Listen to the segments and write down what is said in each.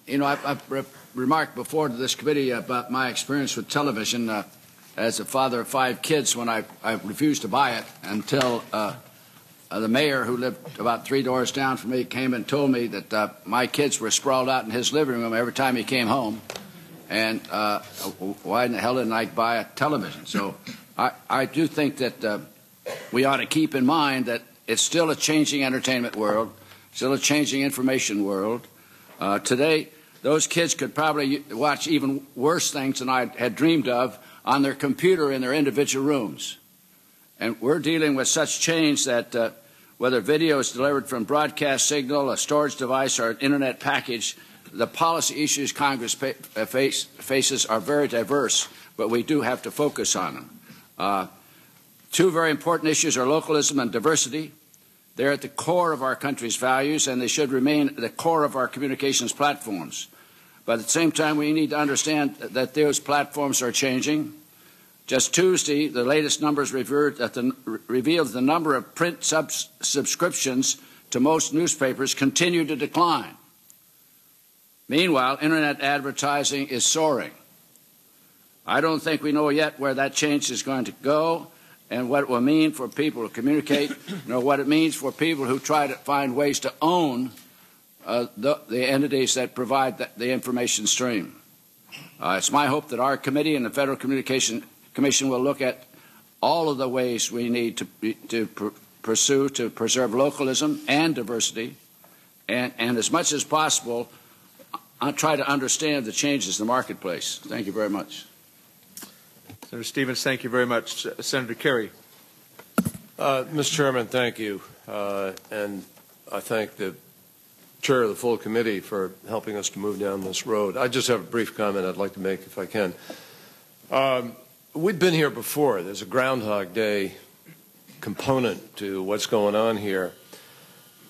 I've remarked before to this committee about my experience with television as a father of 5 kids when I refused to buy it until the mayor, who lived about 3 doors down from me, came and told me that my kids were sprawled out in his living room every time he came home. And why in the hell didn't I buy a television? So I do think that we ought to keep in mind that it's still a changing entertainment world, still a changing information world. Today, those kids could probably watch even worse things than I had dreamed of on their computer in their individual rooms. And we're dealing with such change that whether video is delivered from broadcast signal, a storage device, or an Internet package, the policy issues Congress faces are very diverse, but we do have to focus on them. 2 very important issues are localism and diversity. They're at the core of our country's values, and they should remain at the core of our communications platforms. But at the same time, we need to understand that those platforms are changing. Just Tuesday, the latest numbers revealed the number of print subscriptions to most newspapers continue to decline. Meanwhile, Internet advertising is soaring. I don't think we know yet where that change is going to go and what it will mean for people to communicate, nor what it means for people who try to find ways to own the entities that provide the information stream. It's my hope that our committee and the Federal Communication Commission will look at all of the ways we need to pursue to preserve localism and diversity, and as much as possible, try to understand the changes in the marketplace. Thank you very much. Senator Stevens, thank you very much. Senator Kerry. Mr. Chairman, thank you. And I thank the chair of the full committee for helping us to move down this road. I just have a brief comment I'd like to make, if I can. We've been here before. There's a Groundhog Day component to what's going on here.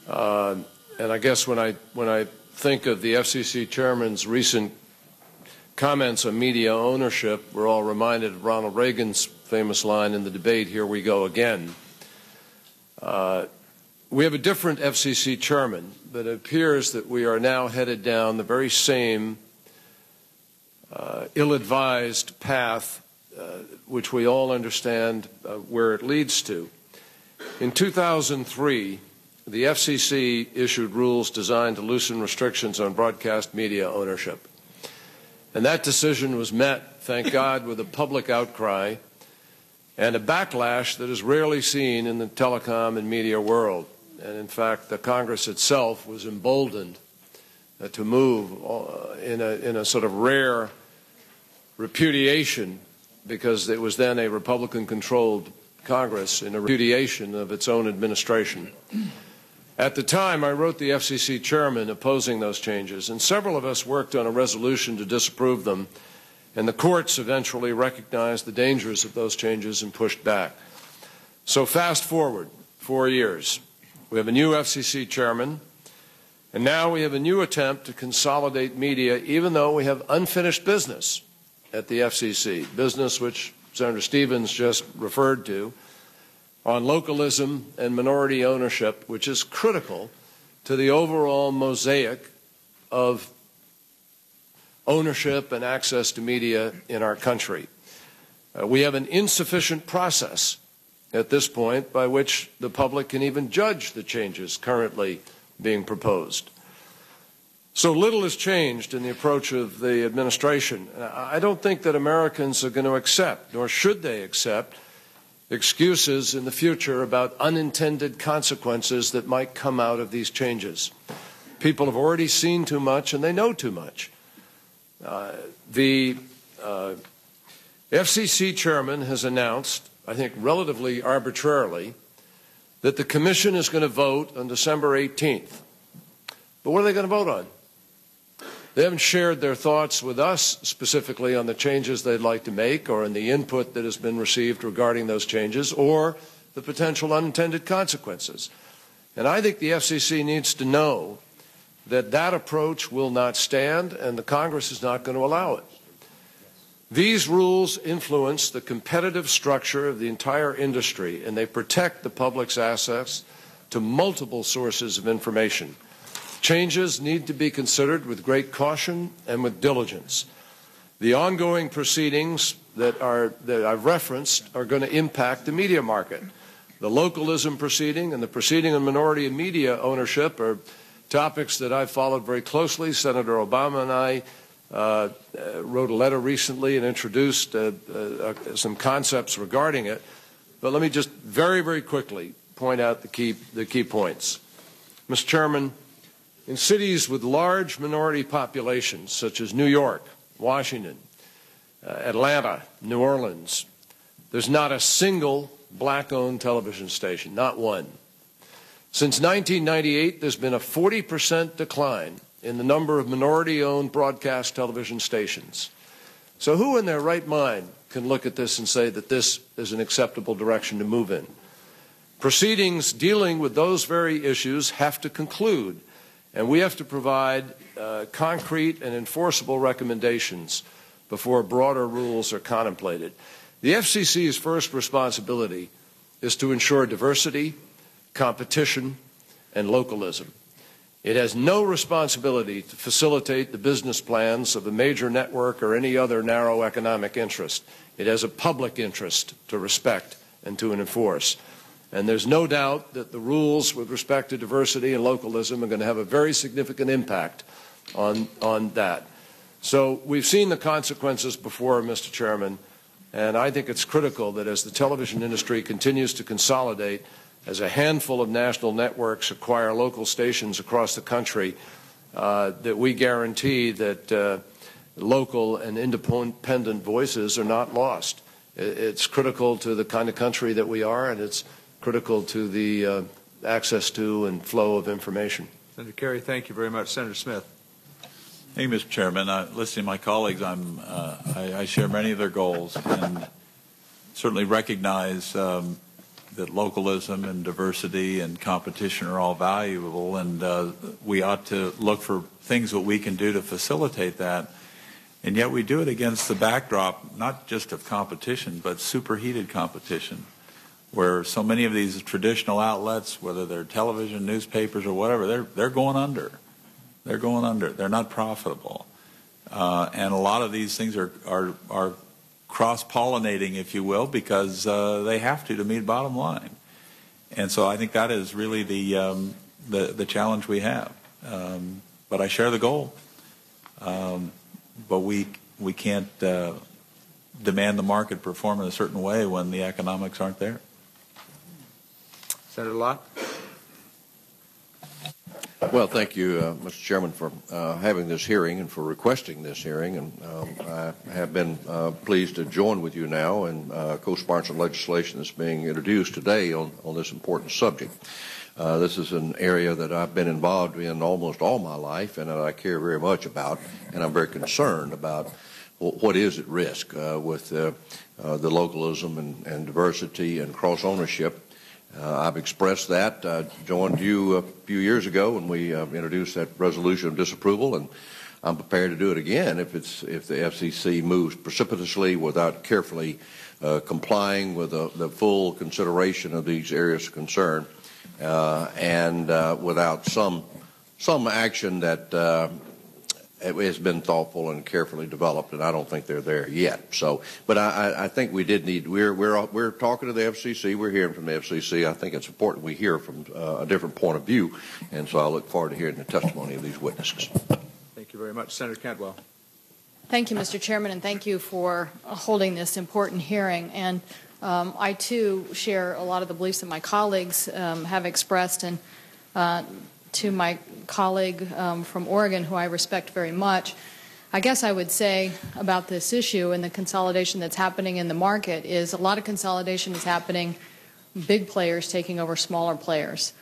And I guess when I think of the FCC chairman's recent comments on media ownership, we're all reminded of Ronald Reagan's famous line in the debate, "Here we go again." We have a different FCC chairman, but it appears that we are now headed down the very same ill-advised path, which we all understand where it leads to. In 2003, the FCC issued rules designed to loosen restrictions on broadcast media ownership. And that decision was met, thank God, with a public outcry and a backlash that is rarely seen in the telecom and media world. And in fact, the Congress itself was emboldened to move in a sort of rare repudiation, because it was then a Republican-controlled Congress, in a repudiation of its own administration. At the time, I wrote the FCC chairman opposing those changes, and several of us worked on a resolution to disapprove them, and the courts eventually recognized the dangers of those changes and pushed back. So fast forward 4 years. We have a new FCC chairman, and now we have a new attempt to consolidate media, even though we have unfinished business at the FCC, business which Senator Stevens just referred to, on localism and minority ownership, which is critical to the overall mosaic of ownership and access to media in our country. We have an insufficient process at this point by which the public can even judge the changes currently being proposed. So little has changed in the approach of the administration. I don't think that Americans are going to accept, nor should they accept, excuses in the future about unintended consequences that might come out of these changes. People have already seen too much, and they know too much. The FCC chairman has announced, I think relatively arbitrarily, that the Commission is going to vote on December 18th. But what are they going to vote on? They haven't shared their thoughts with us specifically on the changes they'd like to make, or on the input that has been received regarding those changes, or the potential unintended consequences. And I think the FCC needs to know that that approach will not stand, and the Congress is not going to allow it. These rules influence the competitive structure of the entire industry, and they protect the public's access to multiple sources of information. Changes need to be considered with great caution and with diligence. The ongoing proceedings that I've referenced are going to impact the media market. The localism proceeding and the proceeding on minority and media ownership are topics that I've followed very closely. Senator Obama and I wrote a letter recently and introduced some concepts regarding it. But let me just very, very quickly point out the key points. Mr. Chairman, in cities with large minority populations, such as New York, Washington, Atlanta, New Orleans, there's not a single black-owned television station, not one. Since 1998, there's been a 40% decline in the number of minority-owned broadcast television stations. So who in their right mind can look at this and say that this is an acceptable direction to move in? Proceedings dealing with those very issues have to conclude, and we have to provide concrete and enforceable recommendations before broader rules are contemplated. The FCC's first responsibility is to ensure diversity, competition, and localism. It has no responsibility to facilitate the business plans of a major network or any other narrow economic interest. It has a public interest to respect and to enforce. And there's no doubt that the rules with respect to diversity and localism are going to have a very significant impact on that. So we've seen the consequences before, Mr. Chairman, and I think it's critical that as the television industry continues to consolidate, as a handful of national networks acquire local stations across the country, that we guarantee that local and independent voices are not lost. It's critical to the kind of country that we are, and it's critical to the access to and flow of information. Senator Kerry, thank you very much. Senator Smith. Thank you, Mr. Chairman. Listening to my colleagues, I share many of their goals and certainly recognize that localism and diversity and competition are all valuable, and we ought to look for things that we can do to facilitate that. And yet we do it against the backdrop not just of competition, but superheated competition, where so many of these traditional outlets, whether they're television, newspapers, or whatever, they're going under. They're going under. They're not profitable. And a lot of these things are cross-pollinating, if you will, because they have to meet bottom line. And so I think that is really the challenge we have. But I share the goal. But we can't demand the market perform in a certain way when the economics aren't there. Senator Lott. Well, thank you, Mr. Chairman, for having this hearing and for requesting this hearing. And I have been pleased to join with you now in co-sponsored legislation that's being introduced today on this important subject. This is an area that I've been involved in almost all my life and that I care very much about, and I'm very concerned about what is at risk with the localism and diversity and cross-ownership. I've expressed that. I joined you a few years ago when we introduced that resolution of disapproval, and I'm prepared to do it again if the FCC moves precipitously without carefully complying with the full consideration of these areas of concern, and without some action that has been thoughtful and carefully developed, and I don't think they're there yet. So, but I think we did need. We're talking to the FCC. We're hearing from the FCC. I think it's important we hear from a different point of view, and so I look forward to hearing the testimony of these witnesses. Thank you very much, Senator Cantwell. Thank you, Mr. Chairman, and thank you for holding this important hearing. And I too share a lot of the beliefs that my colleagues have expressed, and to my colleague from Oregon, who I respect very much, I guess I would say about this issue and the consolidation that's happening in the market is a lot of consolidation is happening, big players taking over smaller players.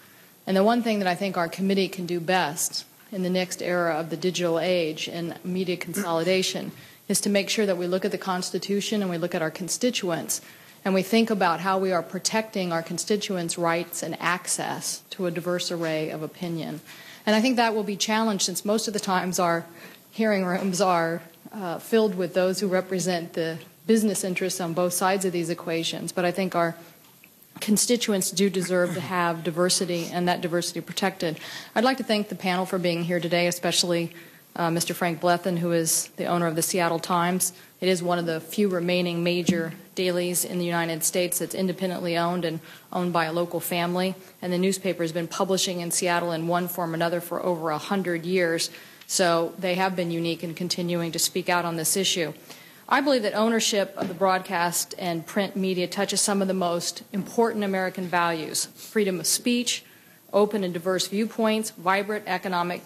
And the one thing that I think our committee can do best in the next era of the digital age and media consolidation is to make sure that we look at the Constitution and we look at our constituents and we think about how we are protecting our constituents' rights and access to a diverse array of opinion. And I think that will be challenged since most of the times our hearing rooms are filled with those who represent the business interests on both sides of these equations. But I think our constituents do deserve to have diversity and that diversity protected. I'd like to thank the panel for being here today, especially Mr. Frank Blethen, who is the owner of the Seattle Times. It is one of the few remaining major dailies in the United States that's independently owned and owned by a local family. And the newspaper has been publishing in Seattle in one form or another for over 100 years. So they have been unique in continuing to speak out on this issue. I believe that ownership of the broadcast and print media touches some of the most important American values: freedom of speech, open and diverse viewpoints, vibrant economic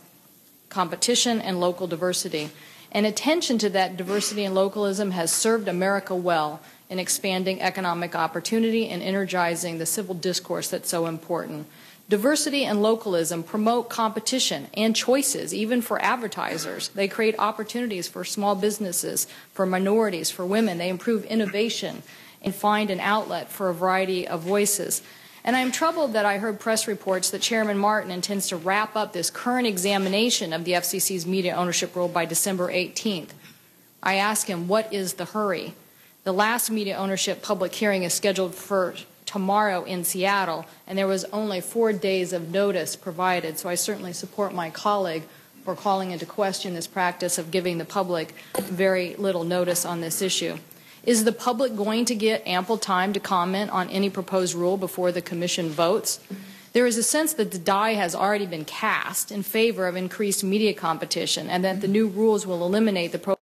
competition, and local diversity. And attention to that diversity and localism has served America well in expanding economic opportunity and energizing the civil discourse that's so important. Diversity and localism promote competition and choices, even for advertisers. They create opportunities for small businesses, for minorities, for women. They improve innovation and find an outlet for a variety of voices. And I'm troubled that I heard press reports that Chairman Martin intends to wrap up this current examination of the FCC's media ownership rule by December 18th. I ask him, what is the hurry? The last media ownership public hearing is scheduled for tomorrow in Seattle, and there was only 4 days of notice provided, so I certainly support my colleague for calling into question this practice of giving the public very little notice on this issue. Is the public going to get ample time to comment on any proposed rule before the Commission votes? There is a sense that the die has already been cast in favor of increased media competition and that the new rules will eliminate the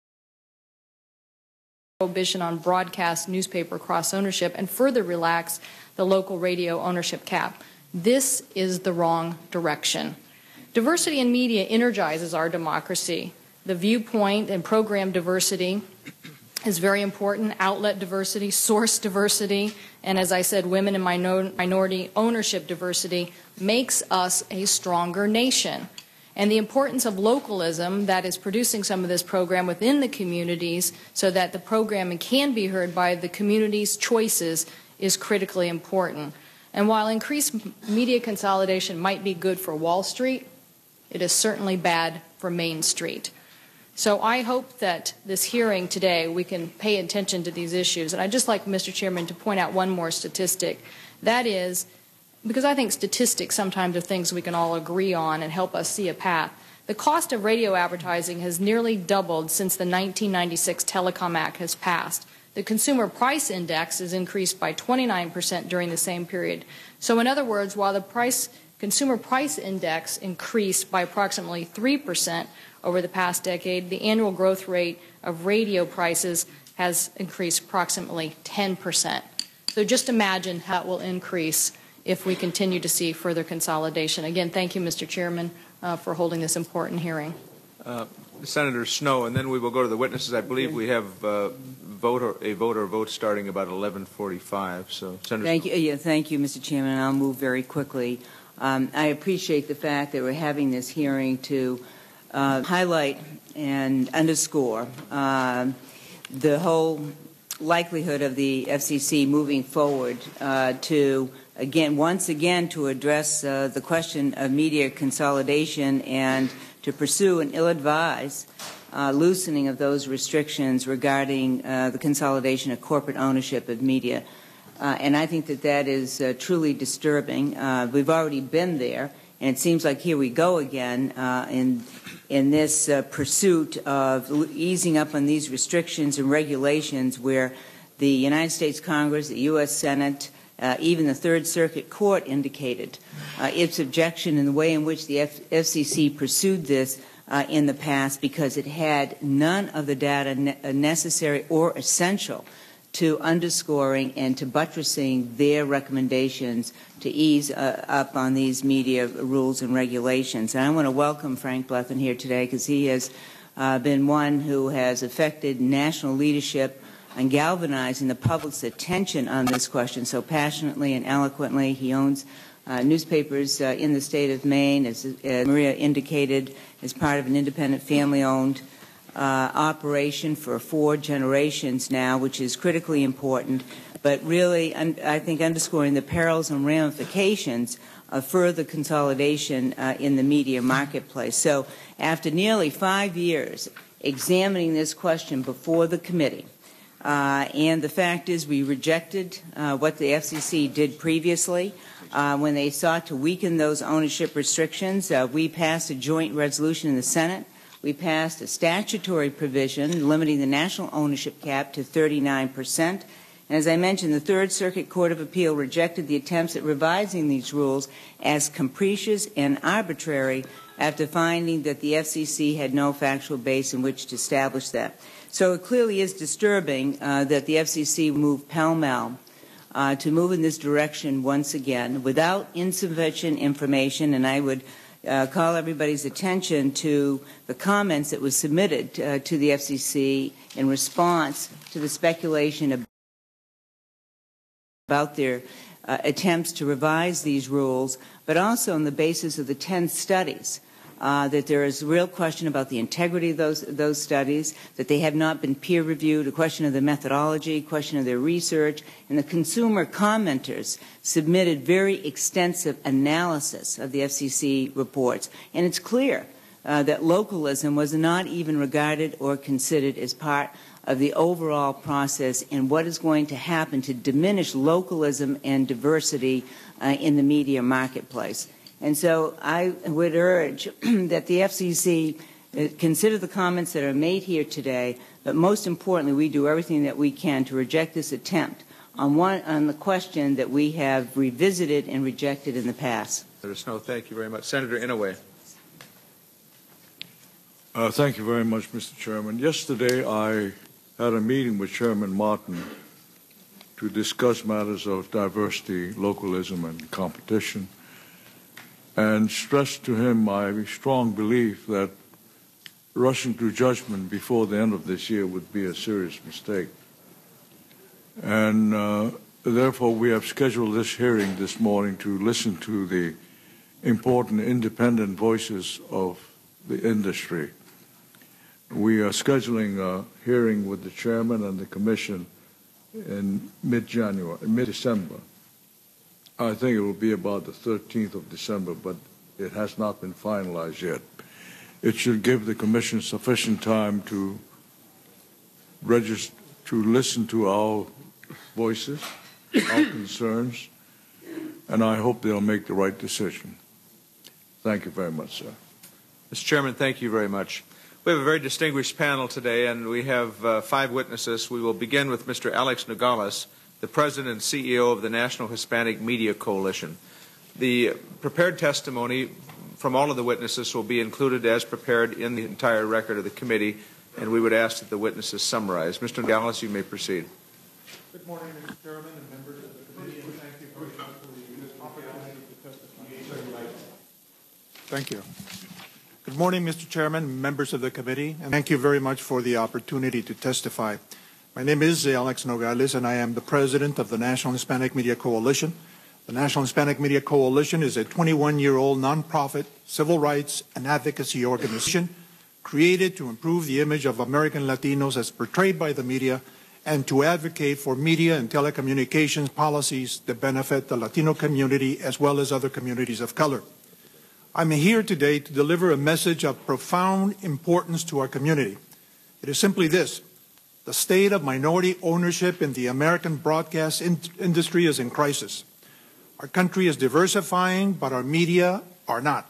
prohibition on broadcast newspaper cross-ownership and further relax the local radio ownership cap. This is the wrong direction. Diversity in media energizes our democracy. The viewpoint and program diversity is very important: outlet diversity, source diversity, and as I said, women and minority ownership diversity makes us a stronger nation. And the importance of localism, that is producing some of this program within the communities so that the programming can be heard by the community's choices, is critically important. And while increased media consolidation might be good for Wall Street, it is certainly bad for Main Street. So I hope that this hearing today we can pay attention to these issues. And I'd just like, Mr. Chairman, to point out one more statistic. That is, because I think statistics sometimes are things we can all agree on and help us see a path. The cost of radio advertising has nearly doubled since the 1996 Telecom Act has passed. The Consumer Price Index has increased by 29% during the same period. So in other words, while the Consumer Price Index increased by approximately 3% over the past decade, the annual growth rate of radio prices has increased approximately 10%. So just imagine how it will increase if we continue to see further consolidation. Again, thank you, Mr. Chairman, for holding this important hearing. Senator Snowe, and then we will go to the witnesses. I believe we have a vote starting about 11:45. So, Senator. Thank you. Yeah, thank you, Mr. Chairman. I'll move very quickly. I appreciate the fact that we're having this hearing to highlight and underscore the whole likelihood of the FCC moving forward to once again to address the question of media consolidation and to pursue an ill-advised loosening of those restrictions regarding the consolidation of corporate ownership of media. And I think that that is truly disturbing. We've already been there, and it seems like here we go again in this pursuit of easing up on these restrictions and regulations where the United States Congress, the U.S. Senate, even the Third Circuit Court indicated its objection in the way in which the FCC pursued this in the past because it had none of the data necessary or essential to underscoring and to buttressing their recommendations to ease up on these media rules and regulations. And I want to welcome Frank Blethen here today because he has been one who has affected national leadership and galvanizing the public's attention on this question so passionately and eloquently. He owns newspapers in the state of Maine, as Maria indicated, as part of an independent family-owned operation for 4 generations now, which is critically important, but really, I think, underscoring the perils and ramifications of further consolidation in the media marketplace. So after nearly 5 years examining this question before the committee, And the fact is we rejected what the FCC did previously. When they sought to weaken those ownership restrictions, we passed a joint resolution in the Senate. We passed a statutory provision limiting the national ownership cap to 39%. And as I mentioned, the Third Circuit Court of Appeal rejected the attempts at revising these rules as capricious and arbitrary after finding that the FCC had no factual base in which to establish that. So it clearly is disturbing that the FCC moved pell-mell to move in this direction once again without insufficient information, and I would call everybody's attention to the comments that was submitted to the FCC in response to the speculation about their attempts to revise these rules, but also on the basis of the 10 studies. That there is a real question about the integrity of those studies, that they have not been peer-reviewed, a question of the methodology, a question of their research, and the consumer commenters submitted very extensive analysis of the FCC reports. And it's clear that localism was not even regarded or considered as part of the overall process and what is going to happen to diminish localism and diversity in the media marketplace. And so I would urge that the FCC consider the comments that are made here today, but most importantly, we do everything that we can to reject this attempt on the question that we have revisited and rejected in the past. Senator Snowe, thank you very much. Senator Inouye. Thank you very much, Mr. Chairman. Yesterday, I had a meeting with Chairman Martin to discuss matters of diversity, localism, and competition, and stressed to him my strong belief that rushing to judgment before the end of this year would be a serious mistake. And therefore, we have scheduled this hearing this morning to listen to the important independent voices of the industry. We are scheduling a hearing with the chairman and the commission in mid-December. I think it will be about the 13th of December, but it has not been finalized yet. It should give the commission sufficient time to register, to listen to our voices, our concerns, and I hope they'll make the right decision. Thank you very much, sir. Mr. Chairman, thank you very much. We have a very distinguished panel today, and we have 5 witnesses. We will begin with Mr. Alex Nogales, the President and CEO of the National Hispanic Media Coalition. The prepared testimony from all of the witnesses will be included as prepared in the entire record of the committee, and we would ask that the witnesses summarize. Mr. Nogales, you may proceed. Good morning, Mr. Chairman and members of the committee, and thank you very much for the opportunity to testify. Thank you. Good morning, Mr. Chairman, members of the committee, and thank you very much for the opportunity to testify. My name is Alex Nogales, and I am the President of the National Hispanic Media Coalition. The National Hispanic Media Coalition is a 21-year-old nonprofit civil rights and advocacy organization created to improve the image of American Latinos as portrayed by the media and to advocate for media and telecommunications policies that benefit the Latino community as well as other communities of color. I'm here today to deliver a message of profound importance to our community. It is simply this: the state of minority ownership in the American broadcast industry is in crisis. Our country is diversifying, but our media are not.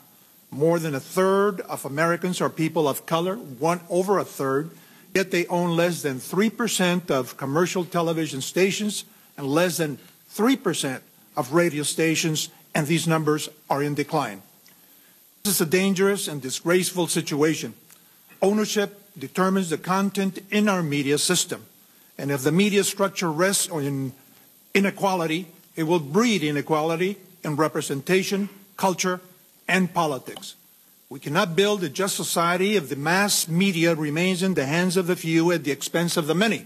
More than a third of Americans are people of color, over a third, yet they own less than 3% of commercial television stations and less than 3% of radio stations, and these numbers are in decline. This is a dangerous and disgraceful situation. Ownership determines the content in our media system, and if the media structure rests on inequality, it will breed inequality in representation, culture, and politics. We cannot build a just society if the mass media remains in the hands of the few at the expense of the many.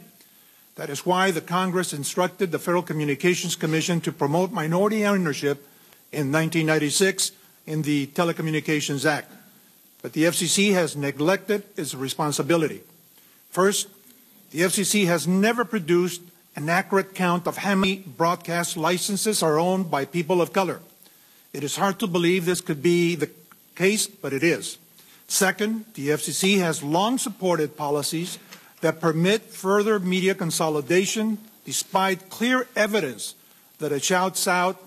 That is why the Congress instructed the Federal Communications Commission to promote minority ownership in 1996 in the Telecommunications Act. But the FCC has neglected its responsibility. First, the FCC has never produced an accurate count of how many broadcast licenses are owned by people of color. It is hard to believe this could be the case, but it is. Second, the FCC has long supported policies that permit further media consolidation despite clear evidence that it shouts out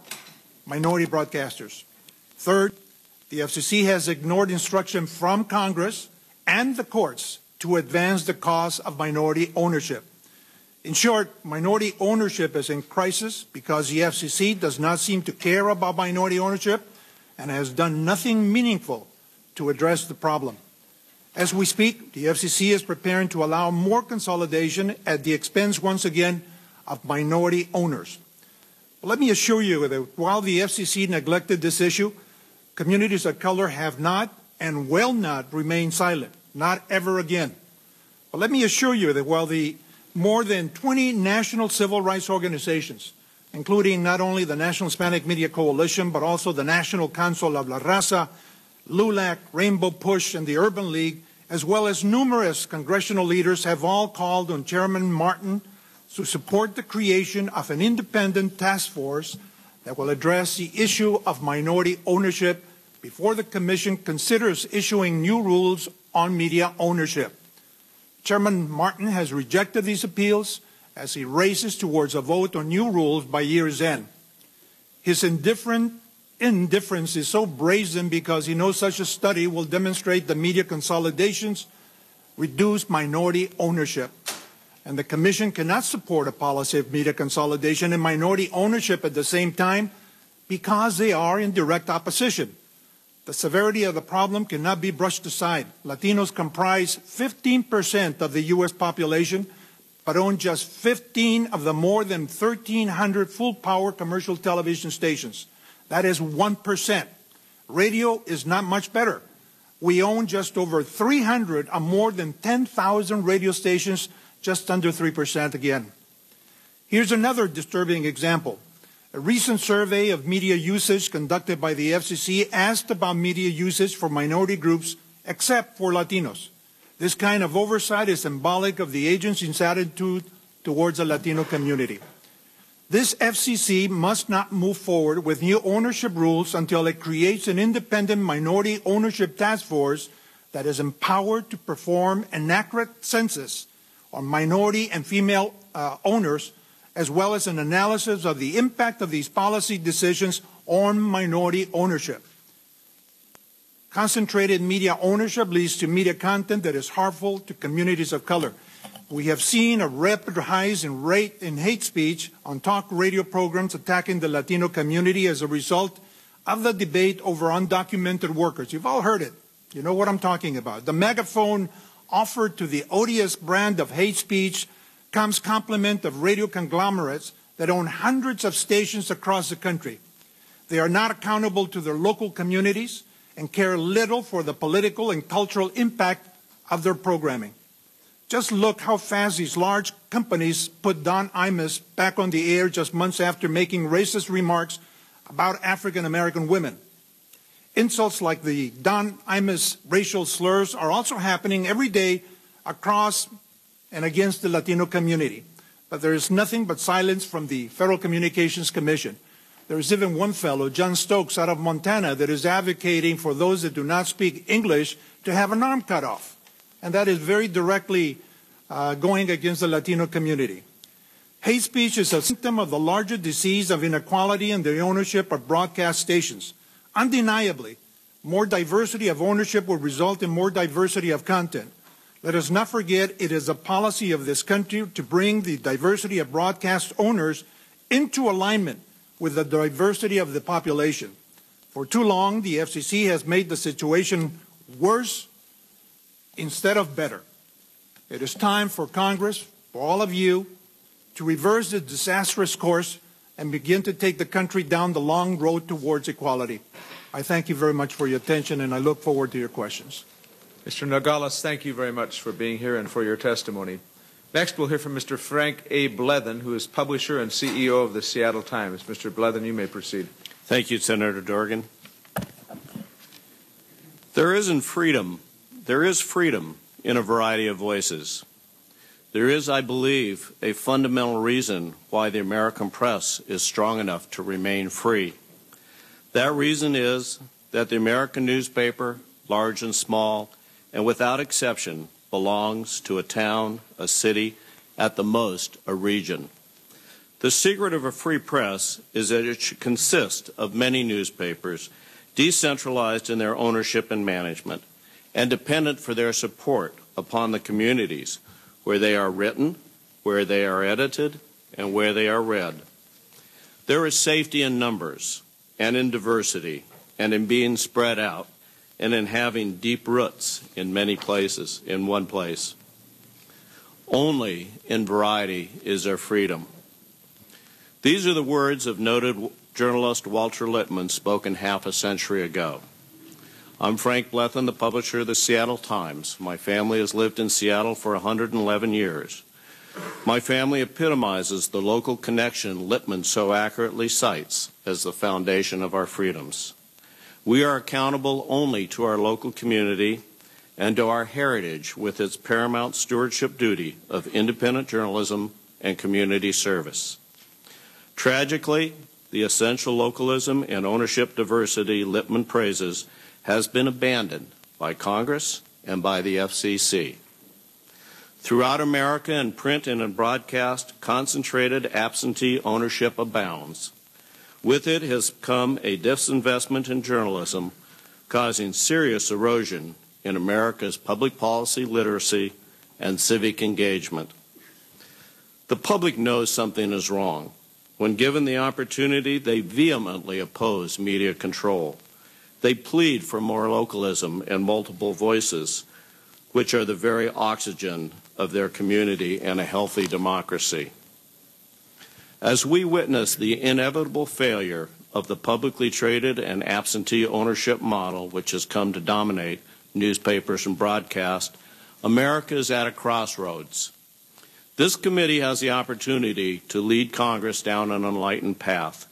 minority broadcasters. Third, the FCC has ignored instruction from Congress and the courts to advance the cause of minority ownership. In short, minority ownership is in crisis because the FCC does not seem to care about minority ownership and has done nothing meaningful to address the problem. As we speak, the FCC is preparing to allow more consolidation at the expense, once again, of minority owners. But let me assure you that while the FCC neglected this issue, communities of color have not and will not remain silent, not ever again. But let me assure you that while the more than 20 national civil rights organizations, including not only the National Hispanic Media Coalition, but also the National Council of La Raza, LULAC, Rainbow Push, and the Urban League, as well as numerous congressional leaders, have all called on Chairman Martin to support the creation of an independent task force that will address the issue of minority ownership before the Commission considers issuing new rules on media ownership. Chairman Martin has rejected these appeals as he races towards a vote on new rules by year's end. His indifference is so brazen because he knows such a study will demonstrate that media consolidations reduce minority ownership. And the Commission cannot support a policy of media consolidation and minority ownership at the same time because they are in direct opposition. The severity of the problem cannot be brushed aside. Latinos comprise 15% of the U.S. population, but own just 15 of the more than 1,300 full-power commercial television stations. That is 1%. Radio is not much better. We own just over 300 of more than 10,000 radio stations, just under 3% again. Here's another disturbing example. A recent survey of media usage conducted by the FCC asked about media usage for minority groups except for Latinos. This kind of oversight is symbolic of the agency's attitude towards the Latino community. This FCC must not move forward with new ownership rules until it creates an independent minority ownership task force that is empowered to perform an accurate census on minority and female owners, as well as an analysis of the impact of these policy decisions on minority ownership. Concentrated media ownership leads to media content that is harmful to communities of color. We have seen a rapid rise in hate speech on talk radio programs attacking the Latino community as a result of the debate over undocumented workers. You've all heard it. You know what I'm talking about. The megaphone offered to the odious brand of hate speech comes complement of radio conglomerates that own hundreds of stations across the country. They are not accountable to their local communities and care little for the political and cultural impact of their programming. Just look how fast these large companies put Don Imus back on the air just months after making racist remarks about African-American women. Insults like the Don Imus racial slurs are also happening every day across and against the Latino community. But there is nothing but silence from the Federal Communications Commission. There is even one fellow, John Stokes, out of Montana, that is advocating for those that do not speak English to have an arm cut off. And that is very directly going against the Latino community. Hate speech is a symptom of the larger disease of inequality in the ownership of broadcast stations. Undeniably, more diversity of ownership will result in more diversity of content. Let us not forget it is a policy of this country to bring the diversity of broadcast owners into alignment with the diversity of the population. For too long, the FCC has made the situation worse instead of better. It is time for Congress, for all of you, to reverse the disastrous course and begin to take the country down the long road towards equality. I thank you very much for your attention, and I look forward to your questions. Mr. Nogales, thank you very much for being here and for your testimony. Next, we'll hear from Mr. Frank A. Blethen, who is publisher and CEO of the Seattle Times. Mr. Blethen, you may proceed. Thank you, Senator Dorgan. There is freedom in a variety of voices. There is, I believe, a fundamental reason why the American press is strong enough to remain free. That reason is that the American newspaper, large and small, and without exception, belongs to a town, a city, at the most, a region. The secret of a free press is that it should consist of many newspapers, decentralized in their ownership and management, and dependent for their support upon the communities where they are written, where they are edited, and where they are read. There is safety in numbers, and in diversity, and in being spread out, and in having deep roots in many places, in one place. Only in variety is there freedom. These are the words of noted journalist Walter Lippmann, spoken half a century ago. I'm Frank Blethen, the publisher of the Seattle Times. My family has lived in Seattle for 111 years. My family epitomizes the local connection Lippmann so accurately cites as the foundation of our freedoms. We are accountable only to our local community and to our heritage with its paramount stewardship duty of independent journalism and community service. Tragically, the essential localism and ownership diversity Lippmann praises has been abandoned by Congress and by the FCC. Throughout America, in print and in broadcast, concentrated absentee ownership abounds. With it has come a disinvestment in journalism, causing serious erosion in America's public policy literacy and civic engagement. The public knows something is wrong. When given the opportunity, they vehemently oppose media control. They plead for more localism and multiple voices, which are the very oxygen of their community and a healthy democracy. As we witness the inevitable failure of the publicly traded and absentee ownership model, which has come to dominate newspapers and broadcast, America is at a crossroads. This committee has the opportunity to lead Congress down an enlightened path.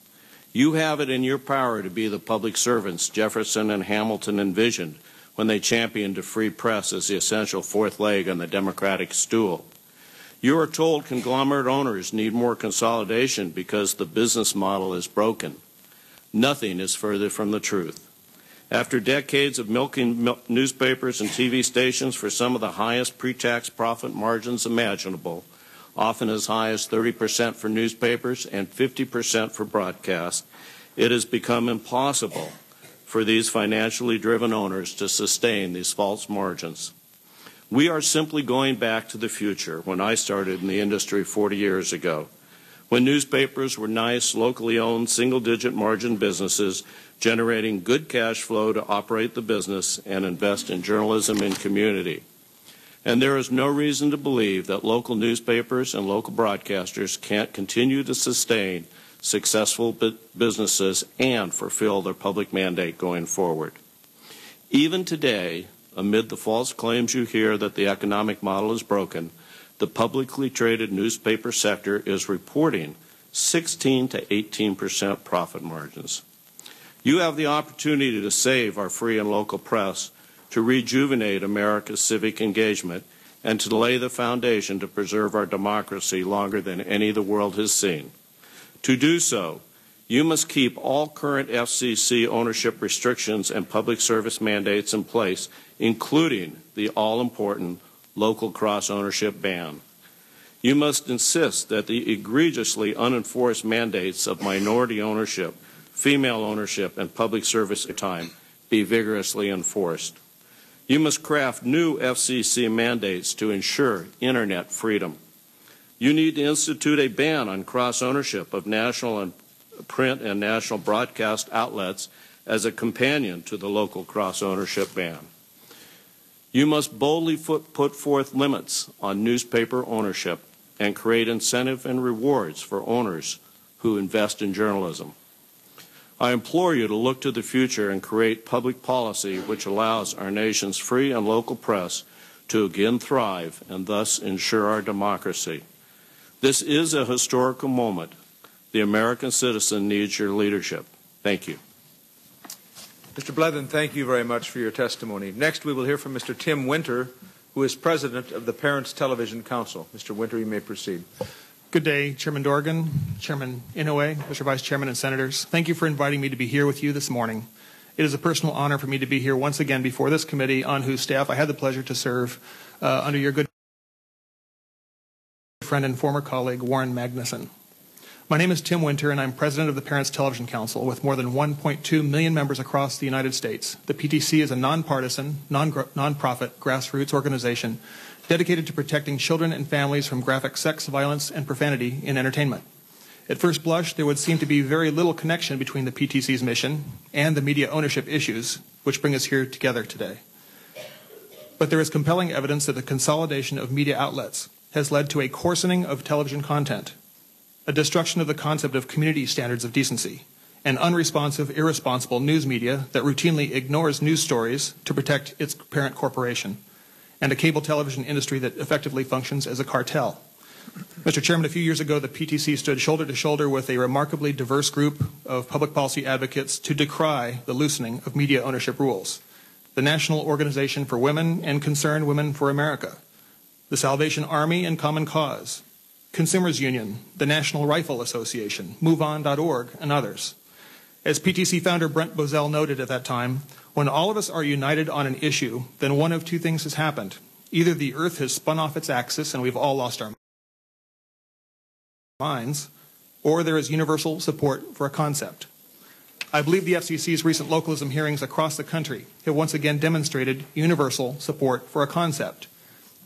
You have it in your power to be the public servants Jefferson and Hamilton envisioned when they championed a free press as the essential fourth leg on the democratic stool. You are told conglomerate owners need more consolidation because the business model is broken. Nothing is further from the truth. After decades of milking newspapers and TV stations for some of the highest pre-tax profit margins imaginable, often as high as 30% for newspapers and 50% for broadcast, it has become impossible for these financially driven owners to sustain these false margins. We are simply going back to the future when I started in the industry 40 years ago, when newspapers were nice, locally owned, single-digit margin businesses generating good cash flow to operate the business and invest in journalism and community. And there is no reason to believe that local newspapers and local broadcasters can't continue to sustain successful businesses and fulfill their public mandate going forward. Even today, amid the false claims you hear that the economic model is broken, the publicly traded newspaper sector is reporting 16 to 18% profit margins. You have the opportunity to save our free and local press, to rejuvenate America's civic engagement, and to lay the foundation to preserve our democracy longer than any the world has seen. To do so, you must keep all current FCC ownership restrictions and public service mandates in place, including the all-important local cross-ownership ban. You must insist that the egregiously unenforced mandates of minority ownership, female ownership, and public service time be vigorously enforced. You must craft new FCC mandates to ensure Internet freedom. You need to institute a ban on cross-ownership of national and print and national broadcast outlets as a companion to the local cross-ownership ban. You must boldly put forth limits on newspaper ownership and create incentive and rewards for owners who invest in journalism. I implore you to look to the future and create public policy which allows our nation's free and local press to again thrive and thus ensure our democracy. This is a historical moment. The American citizen needs your leadership. Thank you. Mr. Blethen, thank you very much for your testimony. Next, we will hear from Mr. Tim Winter, who is president of the Parents Television Council. Mr. Winter, you may proceed. Good day, Chairman Dorgan, Chairman Inouye, Mr. Vice Chairman, and Senators. Thank you for inviting me to be here with you this morning. It is a personal honor for me to be here once again before this committee, on whose staff I had the pleasure to serve under your good friend and former colleague, Warren Magnuson. My name is Tim Winter, and I'm president of the Parents Television Council with more than 1.2 million members across the United States. The PTC is a nonpartisan, nonprofit, grassroots organization dedicated to protecting children and families from graphic sex, violence, and profanity in entertainment. At first blush, there would seem to be very little connection between the PTC's mission and the media ownership issues which bring us here together today. But there is compelling evidence that the consolidation of media outlets has led to a coarsening of television content, a destruction of the concept of community standards of decency, and unresponsive, irresponsible news media that routinely ignores news stories to protect its parent corporation, and a cable television industry that effectively functions as a cartel. Mr. Chairman, a few years ago, the PTC stood shoulder to shoulder with a remarkably diverse group of public policy advocates to decry the loosening of media ownership rules. The National Organization for Women and Concerned Women for America, the Salvation Army and Common Cause, Consumers Union, the National Rifle Association, MoveOn.org, and others. As PTC founder Brent Bozell noted at that time, when all of us are united on an issue, then one of two things has happened. Either the earth has spun off its axis and we've all lost our minds, or there is universal support for a concept. I believe the FCC's recent localism hearings across the country have once again demonstrated universal support for a concept.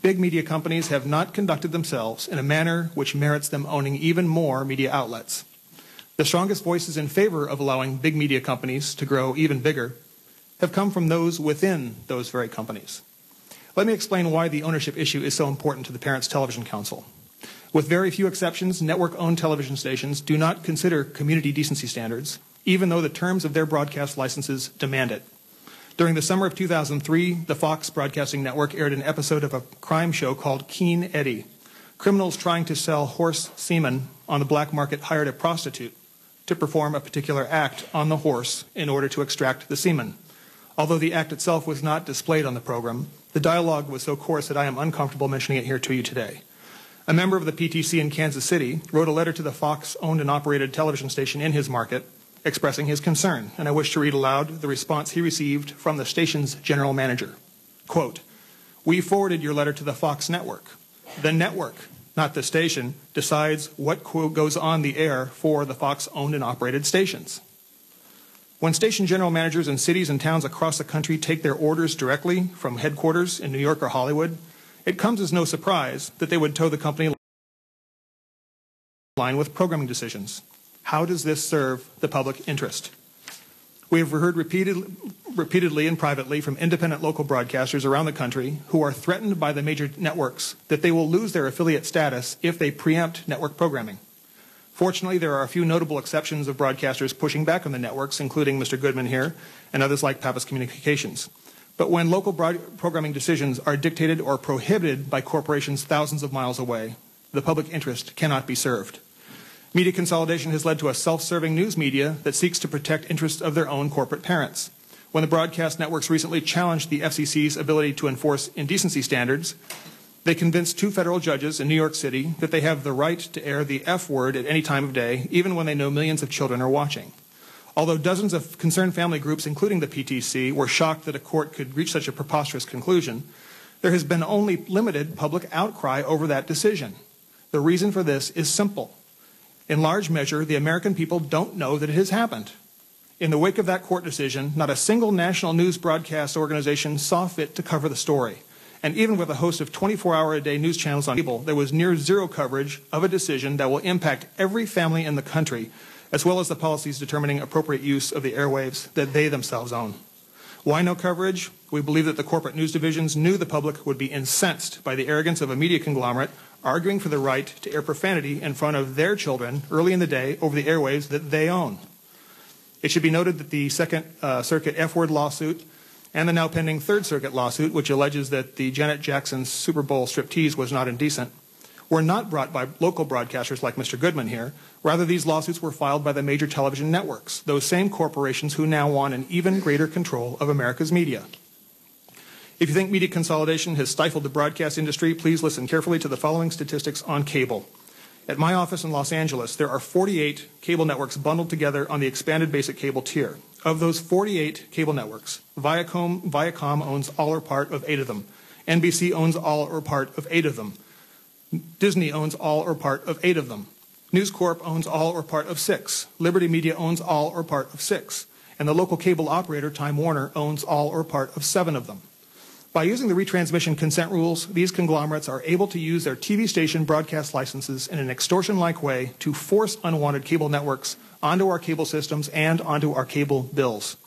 Big media companies have not conducted themselves in a manner which merits them owning even more media outlets. The strongest voices in favor of allowing big media companies to grow even bigger have come from those within those very companies. Let me explain why the ownership issue is so important to the Parents Television Council. With very few exceptions, network-owned television stations do not consider community decency standards, even though the terms of their broadcast licenses demand it. During the summer of 2003, the Fox Broadcasting Network aired an episode of a crime show called Keen Eddie. Criminals trying to sell horse semen on the black market hired a prostitute to perform a particular act on the horse in order to extract the semen. Although the act itself was not displayed on the program, the dialogue was so coarse that I am uncomfortable mentioning it here to you today. A member of the PTC in Kansas City wrote a letter to the Fox-owned and operated television station in his market expressing his concern, and I wish to read aloud the response he received from the station's general manager. Quote, "We forwarded your letter to the Fox network. The network, not the station, decides what goes on the air for the Fox-owned and operated stations." When station general managers in cities and towns across the country take their orders directly from headquarters in New York or Hollywood, it comes as no surprise that they would toe the company line with programming decisions. How does this serve the public interest? We have heard repeatedly and privately from independent local broadcasters around the country who are threatened by the major networks that they will lose their affiliate status if they preempt network programming. Fortunately, there are a few notable exceptions of broadcasters pushing back on the networks, including Mr. Goodman here and others like Pappas Communications. But when local programming decisions are dictated or prohibited by corporations thousands of miles away, the public interest cannot be served. Media consolidation has led to a self-serving news media that seeks to protect interests of their own corporate parents. When the broadcast networks recently challenged the FCC's ability to enforce indecency standards, they convinced two federal judges in New York City that they have the right to air the F word at any time of day, even when they know millions of children are watching. Although dozens of concerned family groups, including the PTC, were shocked that a court could reach such a preposterous conclusion, there has been only limited public outcry over that decision. The reason for this is simple. In large measure, the American people don't know that it has happened. In the wake of that court decision, not a single national news broadcast organization saw fit to cover the story. And even with a host of 24-hour-a-day news channels on cable, there was near zero coverage of a decision that will impact every family in the country, as well as the policies determining appropriate use of the airwaves that they themselves own. Why no coverage? We believe that the corporate news divisions knew the public would be incensed by the arrogance of a media conglomerate arguing for the right to air profanity in front of their children early in the day over the airwaves that they own. It should be noted that the Second Circuit F-word lawsuit and the now pending Third Circuit lawsuit, which alleges that the Janet Jackson Super Bowl striptease was not indecent, were not brought by local broadcasters like Mr. Goodman here. Rather, these lawsuits were filed by the major television networks, those same corporations who now want an even greater control of America's media. If you think media consolidation has stifled the broadcast industry, please listen carefully to the following statistics on cable. At my office in Los Angeles, there are 48 cable networks bundled together on the expanded basic cable tier. Of those 48 cable networks, Viacom owns all or part of 8 of them. NBC owns all or part of 8 of them. Disney owns all or part of 8 of them. News Corp owns all or part of 6. Liberty Media owns all or part of 6. And the local cable operator, Time Warner, owns all or part of 7 of them. By using the retransmission consent rules, these conglomerates are able to use their TV station broadcast licenses in an extortion-like way to force unwanted cable networks onto our cable systems and onto our cable bills.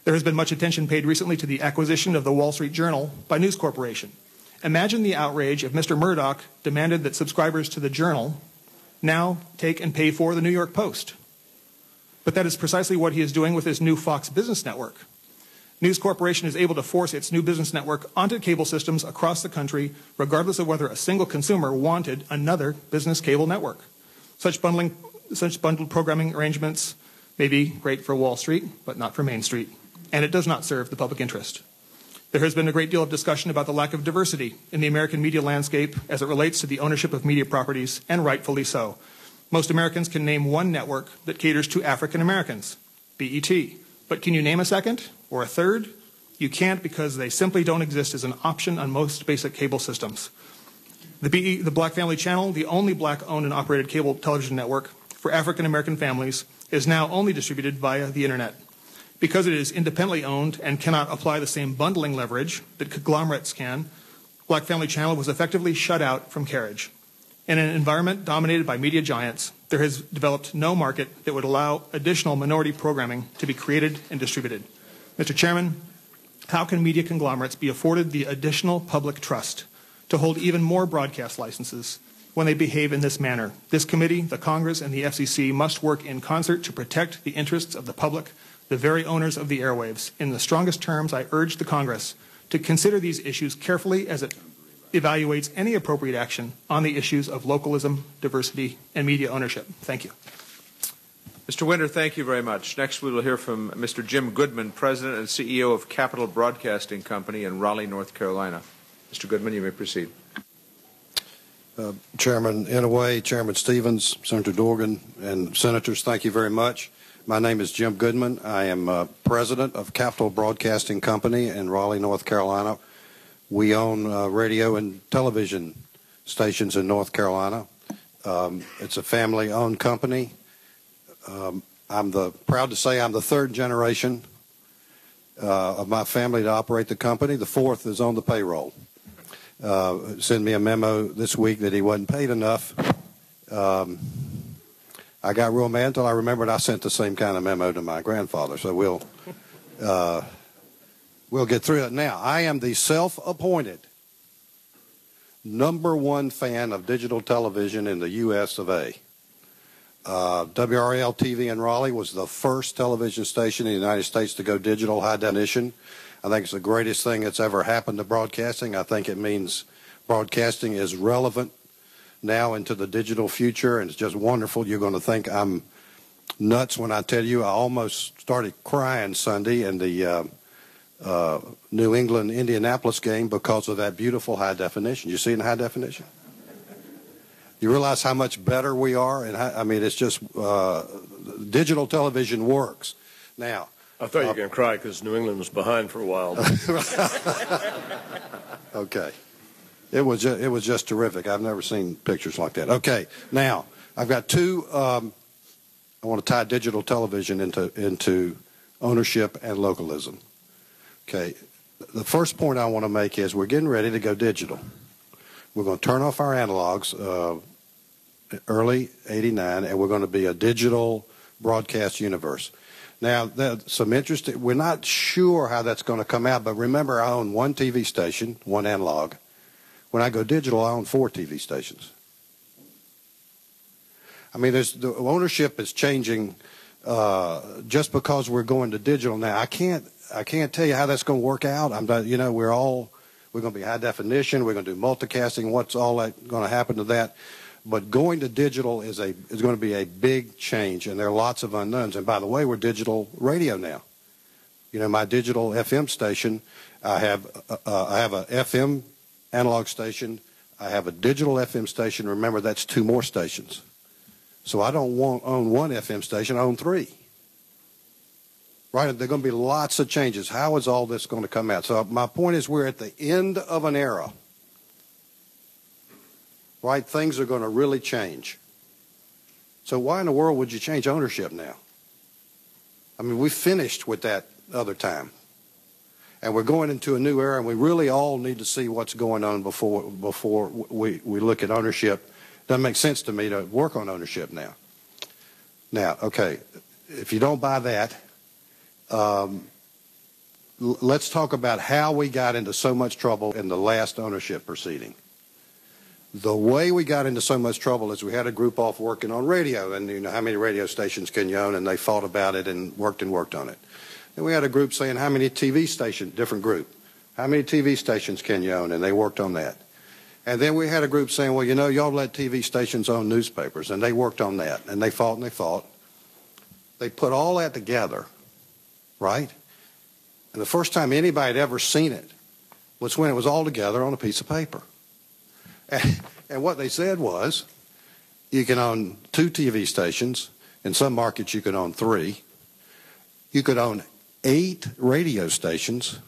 There has been much attention paid recently to the acquisition of the Wall Street Journal by News Corporation. Imagine the outrage if Mr. Murdoch demanded that subscribers to the Journal now take and pay for the New York Post. But that is precisely what he is doing with his new Fox Business Network. News Corporation is able to force its new business network onto cable systems across the country, regardless of whether a single consumer wanted another business cable network. Such bundled programming arrangements may be great for Wall Street, but not for Main Street, and it does not serve the public interest. There has been a great deal of discussion about the lack of diversity in the American media landscape as it relates to the ownership of media properties, and rightfully so. Most Americans can name one network that caters to African Americans, BET. But can you name a second or a third? You can't, because they simply don't exist as an option on most basic cable systems. The Black Family Channel, the only black-owned and operated cable television network for African American families, is now only distributed via the Internet. Because it is independently owned and cannot apply the same bundling leverage that conglomerates can, Black Family Channel was effectively shut out from carriage. In an environment dominated by media giants, there has developed no market that would allow additional minority programming to be created and distributed. Mr. Chairman, how can media conglomerates be afforded the additional public trust to hold even more broadcast licenses when they behave in this manner? This committee, the Congress, and the FCC must work in concert to protect the interests of the public, the very owners of the airwaves. In the strongest terms, I urge the Congress to consider these issues carefully as it evaluates any appropriate action on the issues of localism, diversity, and media ownership. Thank you. Mr. Winter, thank you very much. Next, we will hear from Mr. Jim Goodman, President and CEO of Capital Broadcasting Company in Raleigh, North Carolina. Mr. Goodman, you may proceed. Chairman Inouye, Chairman Stevens, Senator Dorgan, and Senators, thank you very much. My name is Jim Goodman. I am President of Capital Broadcasting Company in Raleigh, North Carolina. We own radio and television stations in North Carolina. It's a family-owned company. I'm proud to say I'm the 3rd generation of my family to operate the company. The 4th is on the payroll. Sent me a memo this week that he wasn't paid enough. I got real mad until I remembered I sent the same kind of memo to my grandfather. So we'll get through it. Now, I am the self-appointed #1 fan of digital television in the U.S. of A. WRAL TV in Raleigh was the first television station in the United States to go digital high definition. I think it's the greatest thing that's ever happened to broadcasting. I think it means broadcasting is relevant now into the digital future, and it's just wonderful. You're going to think I'm nuts when I tell you I almost started crying Sunday in the New England-Indianapolis game because of that beautiful high definition. You see it in high definition? You realize how much better we are? And I mean, it's just digital television works. Now, I thought you were going to cry because New England was behind for a while. Okay. It was just terrific. I've never seen pictures like that. Okay. Now, I've got two. I want to tie digital television into ownership and localism. Okay. The first point I want to make is we're getting ready to go digital. We're going to turn off our analogs early '89, and we're going to be a digital broadcast universe. Now, there's some interest. We're not sure how that's going to come out, but remember, I own one TV station, one analog. When I go digital, I own 4 TV stations. I mean, the ownership is changing just because we're going to digital now. I can't tell you how that's going to work out. We're going to be high definition. We're going to do multicasting. What's all that going to happen to that? But going to digital is going to be a big change, and there are lots of unknowns. And by the way, we're digital radio now. You know, my digital FM station, I have a FM analog station. I have a digital FM station. Remember, that's 2 more stations. So I don't own 1 FM station. I own 3. Right? There are going to be lots of changes. How is all this going to come out? So my point is we're at the end of an era. Right? Things are going to really change. So why in the world would you change ownership now? I mean, we finished with that other time. And we're going into a new era, and we really all need to see what's going on before we look at ownership. Doesn't make sense to me to work on ownership now. Now, okay, if you don't buy that, let's talk about how we got into so much trouble in the last ownership proceeding. The way we got into so much trouble is we had a group off working on radio, and you know how many radio stations can you own, and they fought about it and worked on it. Then we had a group saying how many TV stations, different group, how many TV stations can you own, and they worked on that. And then we had a group saying, well, you know, y'all let TV stations own newspapers, and they worked on that, and they fought and they fought. They put all that together, right? And the first time anybody had ever seen it was when it was all together on a piece of paper. And what they said was, you can own 2 TV stations. In some markets, you can own 3. You could own 8 radio stations,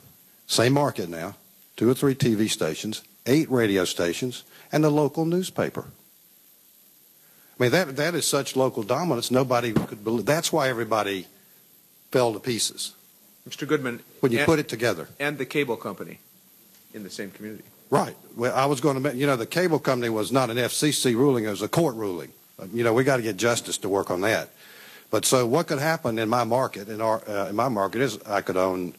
same market now, 2 or 3 TV stations, 8 radio stations, and the local newspaper. I mean, that is such local dominance, nobody could believe. That's why everybody fell to pieces. Mr. Goodman. When you put it together. And the cable company in the same community. Right. Well, I was going to, you know, the cable company was not an FCC ruling, it was a court ruling. You know, we got to get justice to work on that. But so what could happen in my market, in my market, is I could own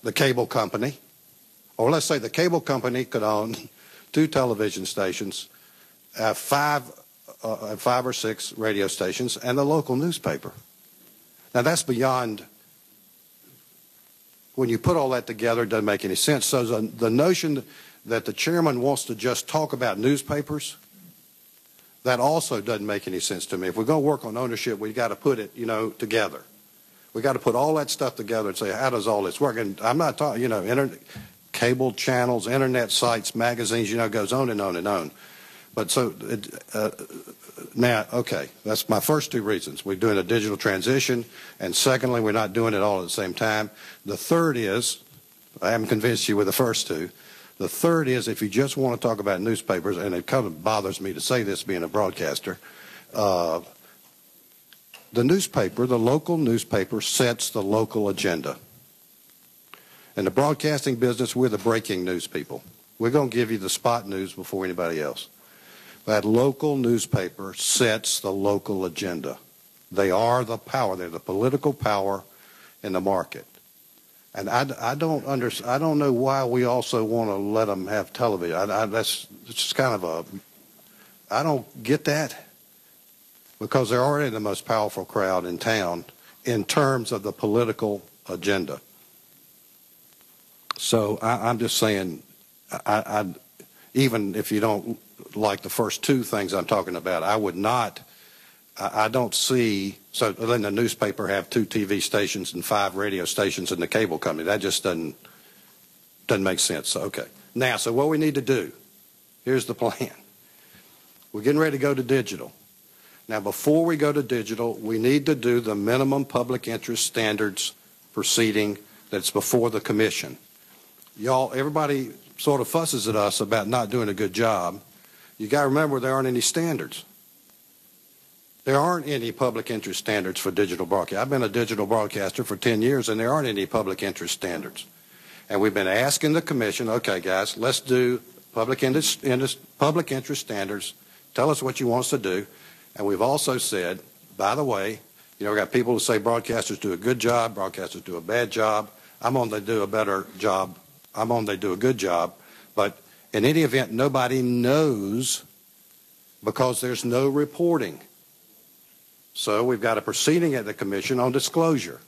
the cable company, or let's say the cable company could own 2 television stations, 5 or 6 radio stations, and the local newspaper. Now that's beyond, when you put all that together, it doesn't make any sense. So the notion that the chairman wants to just talk about newspapers, that also doesn't make any sense to me. If we're going to work on ownership, we've got to put it, you know, together. We've got to put all that stuff together and say, how does all this work? And I'm not talking, you know, cable channels, internet sites, magazines, you know, it goes on and on and on. But so now, okay, that's my first 2 reasons. We're doing a digital transition, and secondly, we're not doing it all at the same time. The third is, I haven't convinced you with the first 2. The third is, if you just want to talk about newspapers, and it kind of bothers me to say this being a broadcaster, the newspaper, the local newspaper, sets the local agenda. In the broadcasting business, we're the breaking news people. We're going to give you the spot news before anybody else. That local newspaper sets the local agenda. They are the power. They're the political power in the market. And I don't know why we also want to let them have television. That's just kind of I don't get that, because they're already the most powerful crowd in town in terms of the political agenda. So I'm just saying, even if you don't like the first 2 things I'm talking about, I would not. I don't see, so letting the newspaper have 2 TV stations and 5 radio stations in the cable company, that just doesn't make sense. So, okay. Now, so what we need to do, here's the plan. We're getting ready to go to digital. Now, before we go to digital, we need to do the minimum public interest standards proceeding that's before the commission. Y'all, everybody sort of fusses at us about not doing a good job. You got to remember there aren't any standards. There aren't any public interest standards for digital broadcast. I've been a digital broadcaster for 10 years, and there aren't any public interest standards. And we've been asking the commission, okay, guys, let's do public interest standards. Tell us what you want us to do. And we've also said, by the way, you know, we've got people who say broadcasters do a good job, broadcasters do a bad job. I'm on they do a better job. I'm on they do a good job. But in any event, nobody knows because there's no reporting. So we've got a proceeding at the commission on disclosure.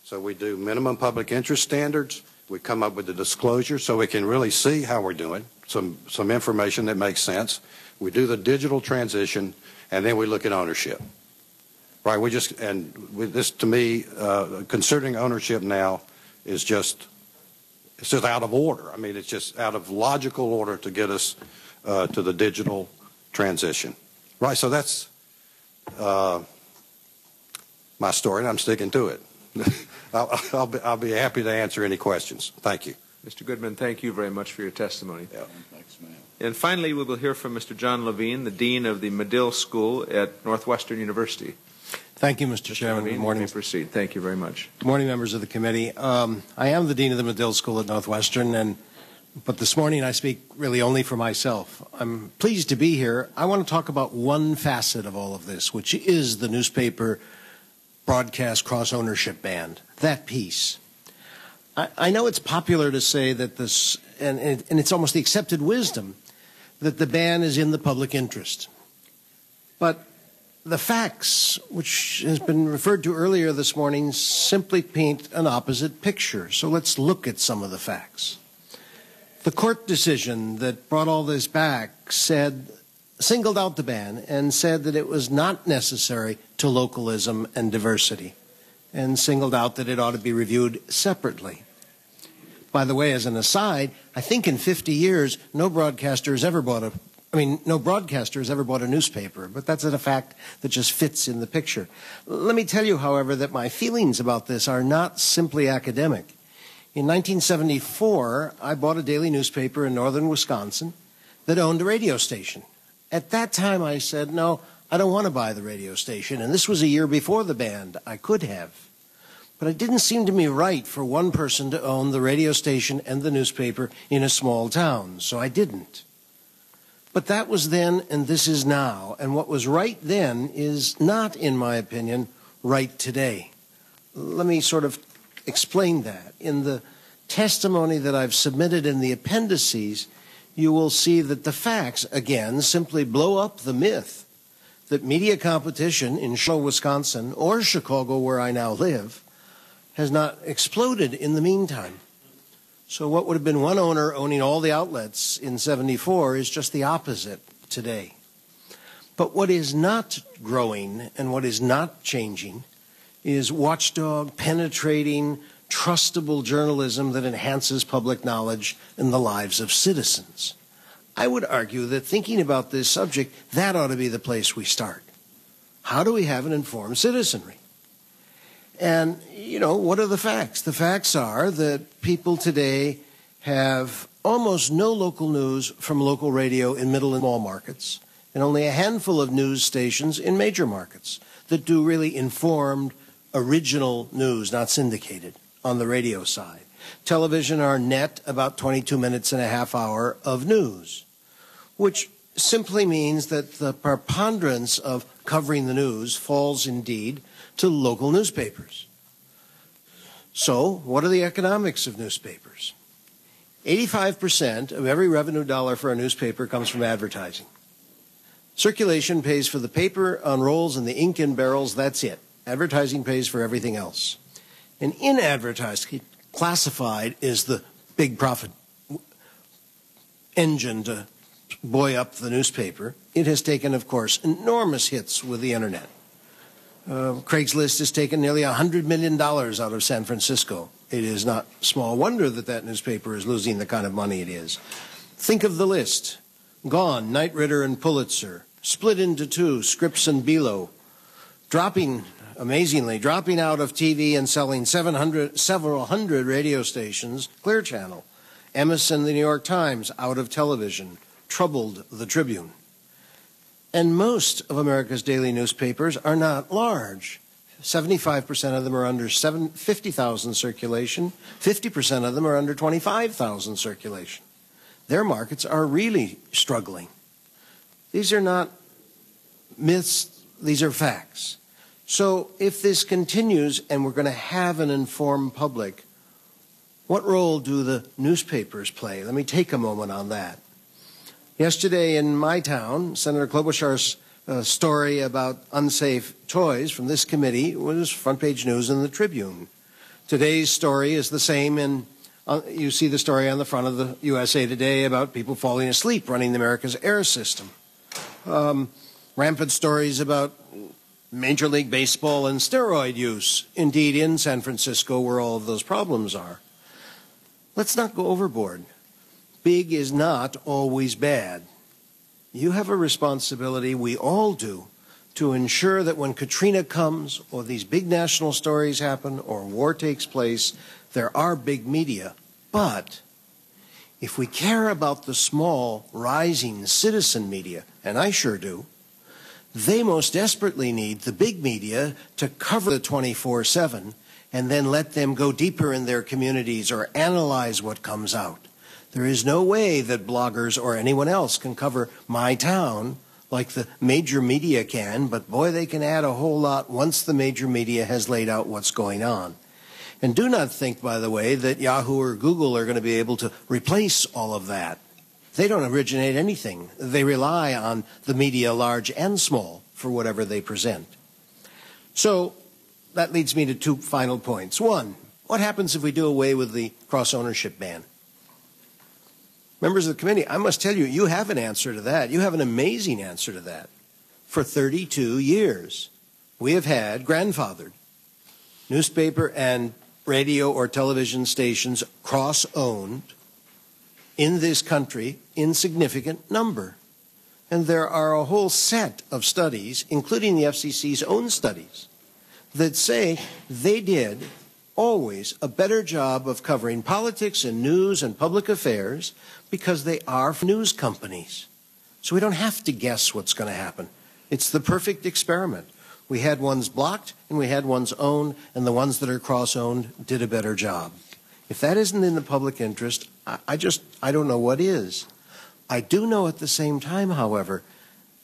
So we do minimum public interest standards. We come up with the disclosure so we can really see how we're doing, some information that makes sense. We do the digital transition, and then we look at ownership. Right? This to me, considering ownership now is just out of order. I mean, it's just out of logical order to get us to the digital transition. Right? So that's my story, and I'm sticking to it. I'll be happy to answer any questions. Thank you. Mr. Goodman, thank you very much for your testimony. Yeah, thanks, ma'am. And finally, we will hear from Mr. John Levine, the Dean of the Medill School at Northwestern University. Thank you, Mr. Chairman. Levine, Good morning. you may proceed. Thank you very much. Good morning, members of the committee. I am the Dean of the Medill School at Northwestern, but this morning I speak really only for myself. I'm pleased to be here. I want to talk about one facet of all of this, which is the newspaper broadcast cross-ownership ban, that piece. I know it's popular to say that this, and it's almost the accepted wisdom, that the ban is in the public interest. But the facts, which has been referred to earlier this morning, simply paint an opposite picture. So let's look at some of the facts. The court decision that brought all this back singled out the ban and said that it was not necessary to localism and diversity, and singled out that it ought to be reviewed separately. By the way, as an aside, I think in 50 years, no broadcaster has ever bought a newspaper, but that's a fact that just fits in the picture. Let me tell you, however, that my feelings about this are not simply academic. In 1974, I bought a daily newspaper in northern Wisconsin that owned a radio station. At that time, I said, no, I don't want to buy the radio station, and this was a year before the ban. I could have. But it didn't seem to me right for one person to own the radio station and the newspaper in a small town, so I didn't. But that was then, and this is now, and what was right then is not, in my opinion, right today. Let me sort of explain that. In the testimony that I've submitted in the appendices, you will see that the facts, again, simply blow up the myth that media competition in Chicago, Wisconsin, or Chicago, where I now live, has not exploded in the meantime. So what would have been one owner owning all the outlets in 74 is just the opposite today. But what is not growing and what is not changing is watchdog, penetrating, trustable journalism that enhances public knowledge in the lives of citizens. I would argue that thinking about this subject, that ought to be the place we start. How do we have an informed citizenry? And, you know, what are the facts? The facts are that people today have almost no local news from local radio in middle and small markets, and only a handful of news stations in major markets that do really informed, original news, not syndicated, on the radio side. Television are net about 22 minutes and a half hour of news, which simply means that the preponderance of covering the news falls indeed to local newspapers. So, what are the economics of newspapers? 85% of every revenue dollar for a newspaper comes from advertising. Circulation pays for the paper on rolls and the ink in barrels, that's it. Advertising pays for everything else. And in advertising, classified is the big profit engine to buoy up the newspaper. It has taken, of course, enormous hits with the internet. Craigslist has taken nearly $100 million out of San Francisco. It is not small wonder that that newspaper is losing the kind of money it is. Think of the list. Gone, Knight Ridder and Pulitzer. Split into two, Scripps and Below. Amazingly, dropping out of TV and selling several hundred radio stations. Clear Channel. Emerson, the New York Times, out of television. Troubled the Tribune. And most of America's daily newspapers are not large. 75% of them are under 50,000 circulation. 50% of them are under 25,000 circulation. Their markets are really struggling. These are not myths, these are facts. So if this continues and we're going to have an informed public, what role do the newspapers play? Let me take a moment on that. Yesterday in my town, Senator Klobuchar's story about unsafe toys from this committee was front page news in the Tribune. Today's story is the same, and you see the story on the front of the USA Today about people falling asleep running America's air system. Rampant stories about Major League Baseball and steroid use, indeed in San Francisco where all of those problems are. Let's not go overboard. Big is not always bad. You have a responsibility, we all do, to ensure that when Katrina comes or these big national stories happen or war takes place, there are big media. But if we care about the small, rising citizen media, and I sure do, they most desperately need the big media to cover the 24/7 and then let them go deeper in their communities or analyze what comes out. There is no way that bloggers or anyone else can cover my town like the major media can, but boy, they can add a whole lot once the major media has laid out what's going on. And do not think, by the way, that Yahoo or Google are going to be able to replace all of that. They don't originate anything. They rely on the media, large and small, for whatever they present. So that leads me to two final points. One, what happens if we do away with the cross-ownership ban? Members of the committee, I must tell you, you have an answer to that. You have an amazing answer to that. For 32 years, we have had grandfathered newspaper and radio or television stations cross-owned in this country in significant number. And there are a whole set of studies, including the FCC's own studies, that say they did always a better job of covering politics and news and public affairs because they are news companies. So we don't have to guess what's going to happen. It's the perfect experiment. We had ones blocked and we had ones owned, and the ones that are cross-owned did a better job. If that isn't in the public interest, I don't know what is. I do know at the same time, however,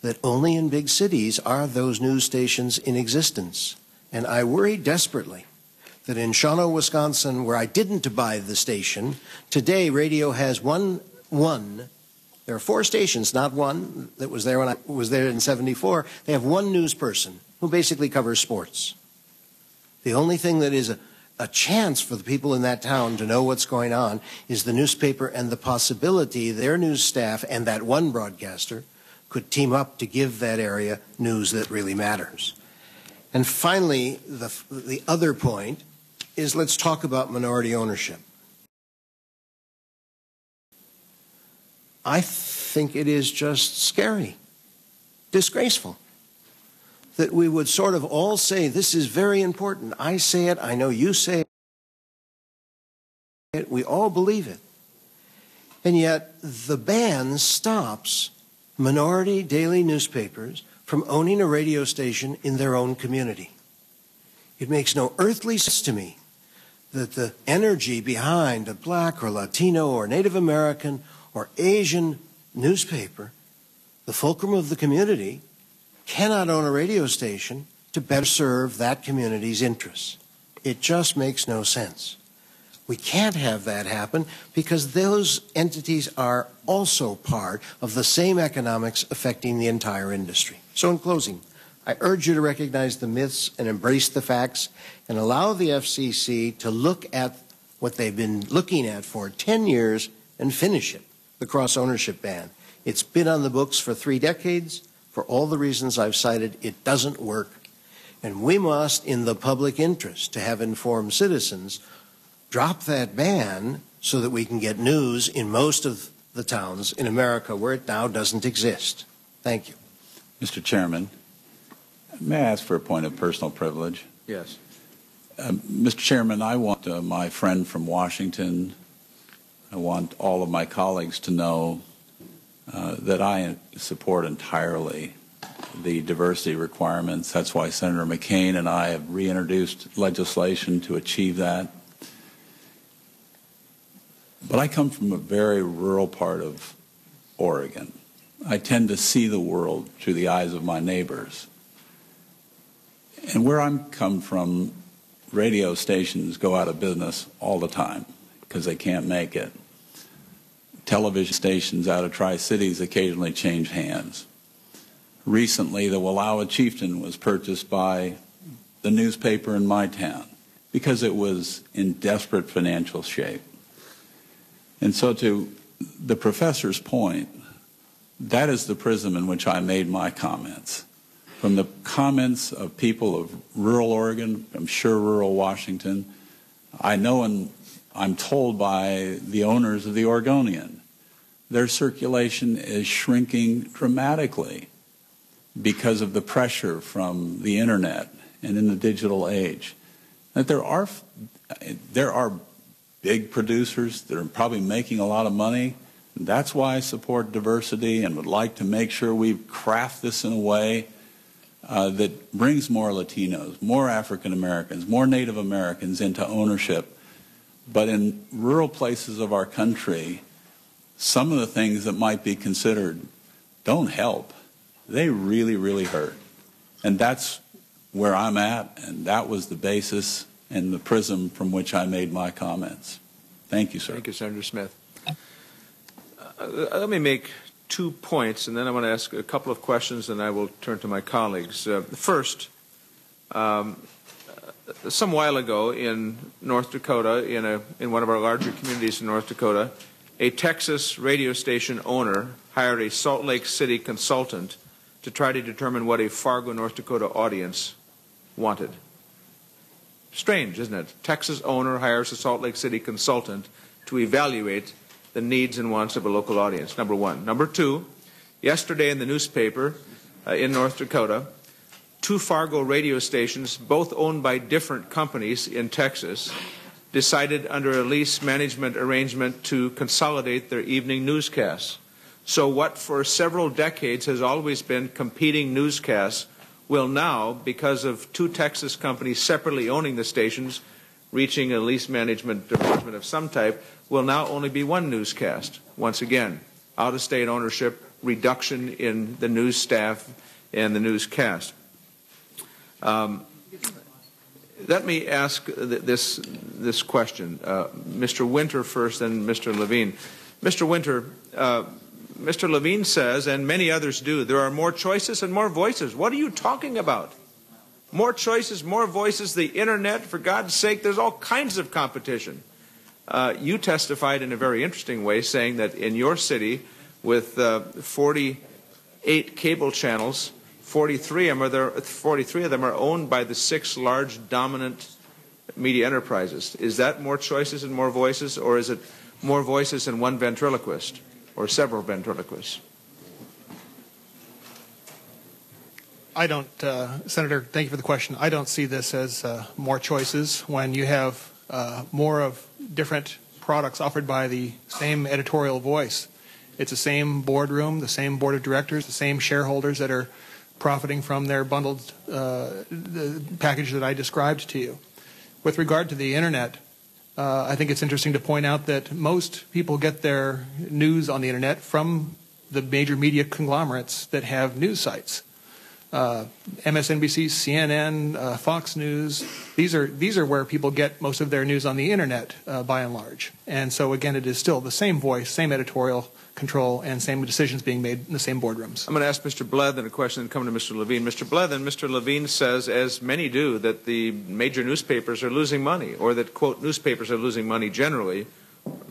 that only in big cities are those news stations in existence. And I worry desperately that in Shawano, Wisconsin, where I didn't buy the station, today radio has one. There are 4 stations, not one that was there when I was there in '74. They have one news person who basically covers sports. The only thing that is a chance for the people in that town to know what's going on is the newspaper and the possibility their news staff and that one broadcaster could team up to give that area news that really matters. And finally, the other point is let's talk about minority ownership. I think it is just scary, disgraceful, that we would sort of all say this is very important. I say it, I know you say it, we all believe it. And yet the ban stops minority daily newspapers from owning a radio station in their own community. It makes no earthly sense to me that the energy behind a black or Latino or Native American or Asian newspaper, the fulcrum of the community, cannot own a radio station to better serve that community's interests. It just makes no sense. We can't have that happen because those entities are also part of the same economics affecting the entire industry. So in closing, I urge you to recognize the myths and embrace the facts and allow the FCC to look at what they've been looking at for 10 years and finish it, the cross-ownership ban. It's been on the books for 3 decades. For all the reasons I've cited, it doesn't work. And we must, in the public interest, to have informed citizens, drop that ban so that we can get news in most of the towns in America where it now doesn't exist. Thank you. Mr. Chairman, may I ask for a point of personal privilege? Yes. Mr. Chairman, I want my friend from Washington, I want all of my colleagues to know that I support entirely the diversity requirements. That's why Senator McCain and I have reintroduced legislation to achieve that. But I come from a very rural part of Oregon. I tend to see the world through the eyes of my neighbors. And where I'm come from, radio stations go out of business all the time because they can't make it. Television stations out of Tri-Cities occasionally change hands. Recently, the Wallowa Chieftain was purchased by the newspaper in my town because it was in desperate financial shape. And so to the professor's point, that is the prism in which I made my comments. From the comments of people of rural Oregon, I'm sure rural Washington, I know and I'm told by the owners of the Oregonian, their circulation is shrinking dramatically because of the pressure from the internet and in the digital age. That there are big producers that are probably making a lot of money. That's why I support diversity and would like to make sure we craft this in a way that brings more Latinos, more African Americans, more Native Americans into ownership. But in rural places of our country, some of the things that might be considered don't help. They really, really hurt. And that's where I'm at, and that was the basis and the prism from which I made my comments. Thank you, sir. Thank you, Senator Smith. Let me make 2 points, and then I want to ask a couple of questions, and I will turn to my colleagues. First, some while ago in North Dakota, in one of our larger communities in North Dakota, a Texas radio station owner hired a Salt Lake City consultant to try to determine what a Fargo, North Dakota audience wanted. Strange, isn't it? Texas owner hires a Salt Lake City consultant to evaluate the needs and wants of a local audience, number one. Number two, yesterday in the newspaper in North Dakota, 2 Fargo radio stations, both owned by different companies in Texas, decided under a lease management arrangement to consolidate their evening newscasts. So what for several decades has always been competing newscasts will now, because of 2 Texas companies separately owning the stations, reaching a lease management arrangement of some type, will now only be one newscast. Once again, out-of-state ownership, reduction in the news staff and the newscast. Let me ask this question. Mr. Winter first, then Mr. Levine. Mr. Winter, Mr. Levine says, and many others do, there are more choices and more voices. What are you talking about? More choices, more voices, the internet, for God's sake, there's all kinds of competition. You testified in a very interesting way, saying that in your city, with 48 cable channels, 43 of them are owned by the 6 large dominant media enterprises. Is that more choices and more voices, or is it more voices and one ventriloquist, or several ventriloquists? I don't, Senator, thank you for the question. I don't see this as more choices when you have more of different products offered by the same editorial voice. It's the same boardroom, the same board of directors, the same shareholders that are profiting from their bundled the package that I described to you. With regard to the internet, I think it's interesting to point out that most people get their news on the internet from the major media conglomerates that have news sites. MSNBC, CNN, Fox News, these are where people get most of their news on the internet by and large. And so again, it is still the same voice, same editorial control, and same decisions being made in the same boardrooms. I'm going to ask Mr. Blethen a question and come to Mr. Levine. Mr. Blethen, Mr. Levine says, as many do, that the major newspapers are losing money, or that, quote, newspapers are losing money generally,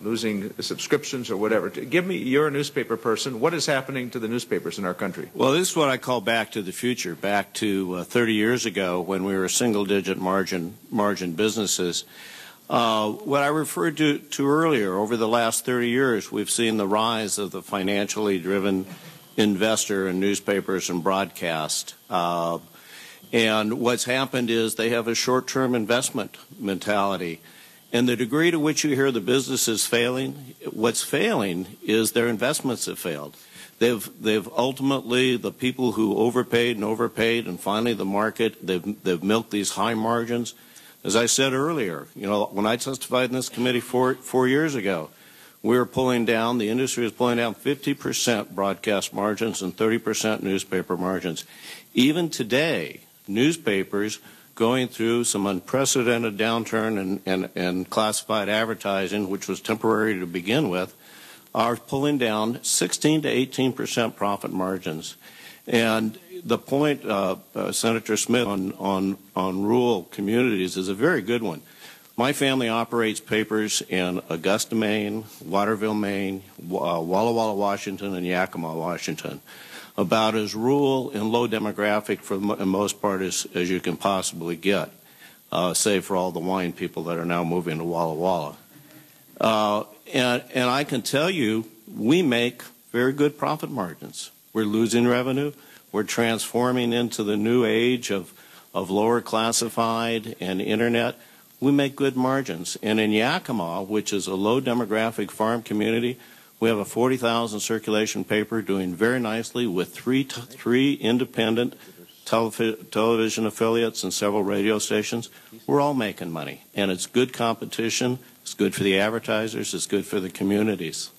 losing subscriptions or whatever. You're a newspaper person. What is happening to the newspapers in our country? Well, this is what I call back to the future, back to 30 years ago when we were single-digit margin businesses. What I referred to earlier, over the last 30 years, we've seen the rise of the financially driven investor in newspapers and broadcast. And what's happened is they have a short-term investment mentality. And the degree to which you hear the business is failing, what's failing is their investments have failed. They've ultimately, the people who overpaid, and finally the market, they've milked these high margins. As I said earlier, when I testified in this committee 4 years ago, we were pulling down, the industry was pulling down 50% broadcast margins and 30% newspaper margins. Even today, newspapers going through some unprecedented downturn and classified advertising, which was temporary to begin with, are pulling down 16 to 18% profit margins. And the point, Senator Smith, on rural communities is a very good one. My family operates papers in Augusta, Maine, Waterville, Maine, Walla Walla, Washington, and Yakima, Washington. About as rural and low demographic for the most part as you can possibly get, save for all the wine people that are now moving to Walla Walla. And I can tell you, we make very good profit margins. We're losing revenue, we're transforming into the new age of lower classified and internet, we make good margins. And in Yakima, which is a low demographic farm community, we have a 40,000 circulation paper doing very nicely with three independent television affiliates and several radio stations. We're all making money, and it's good competition. It's good for the advertisers. It's good for the communities.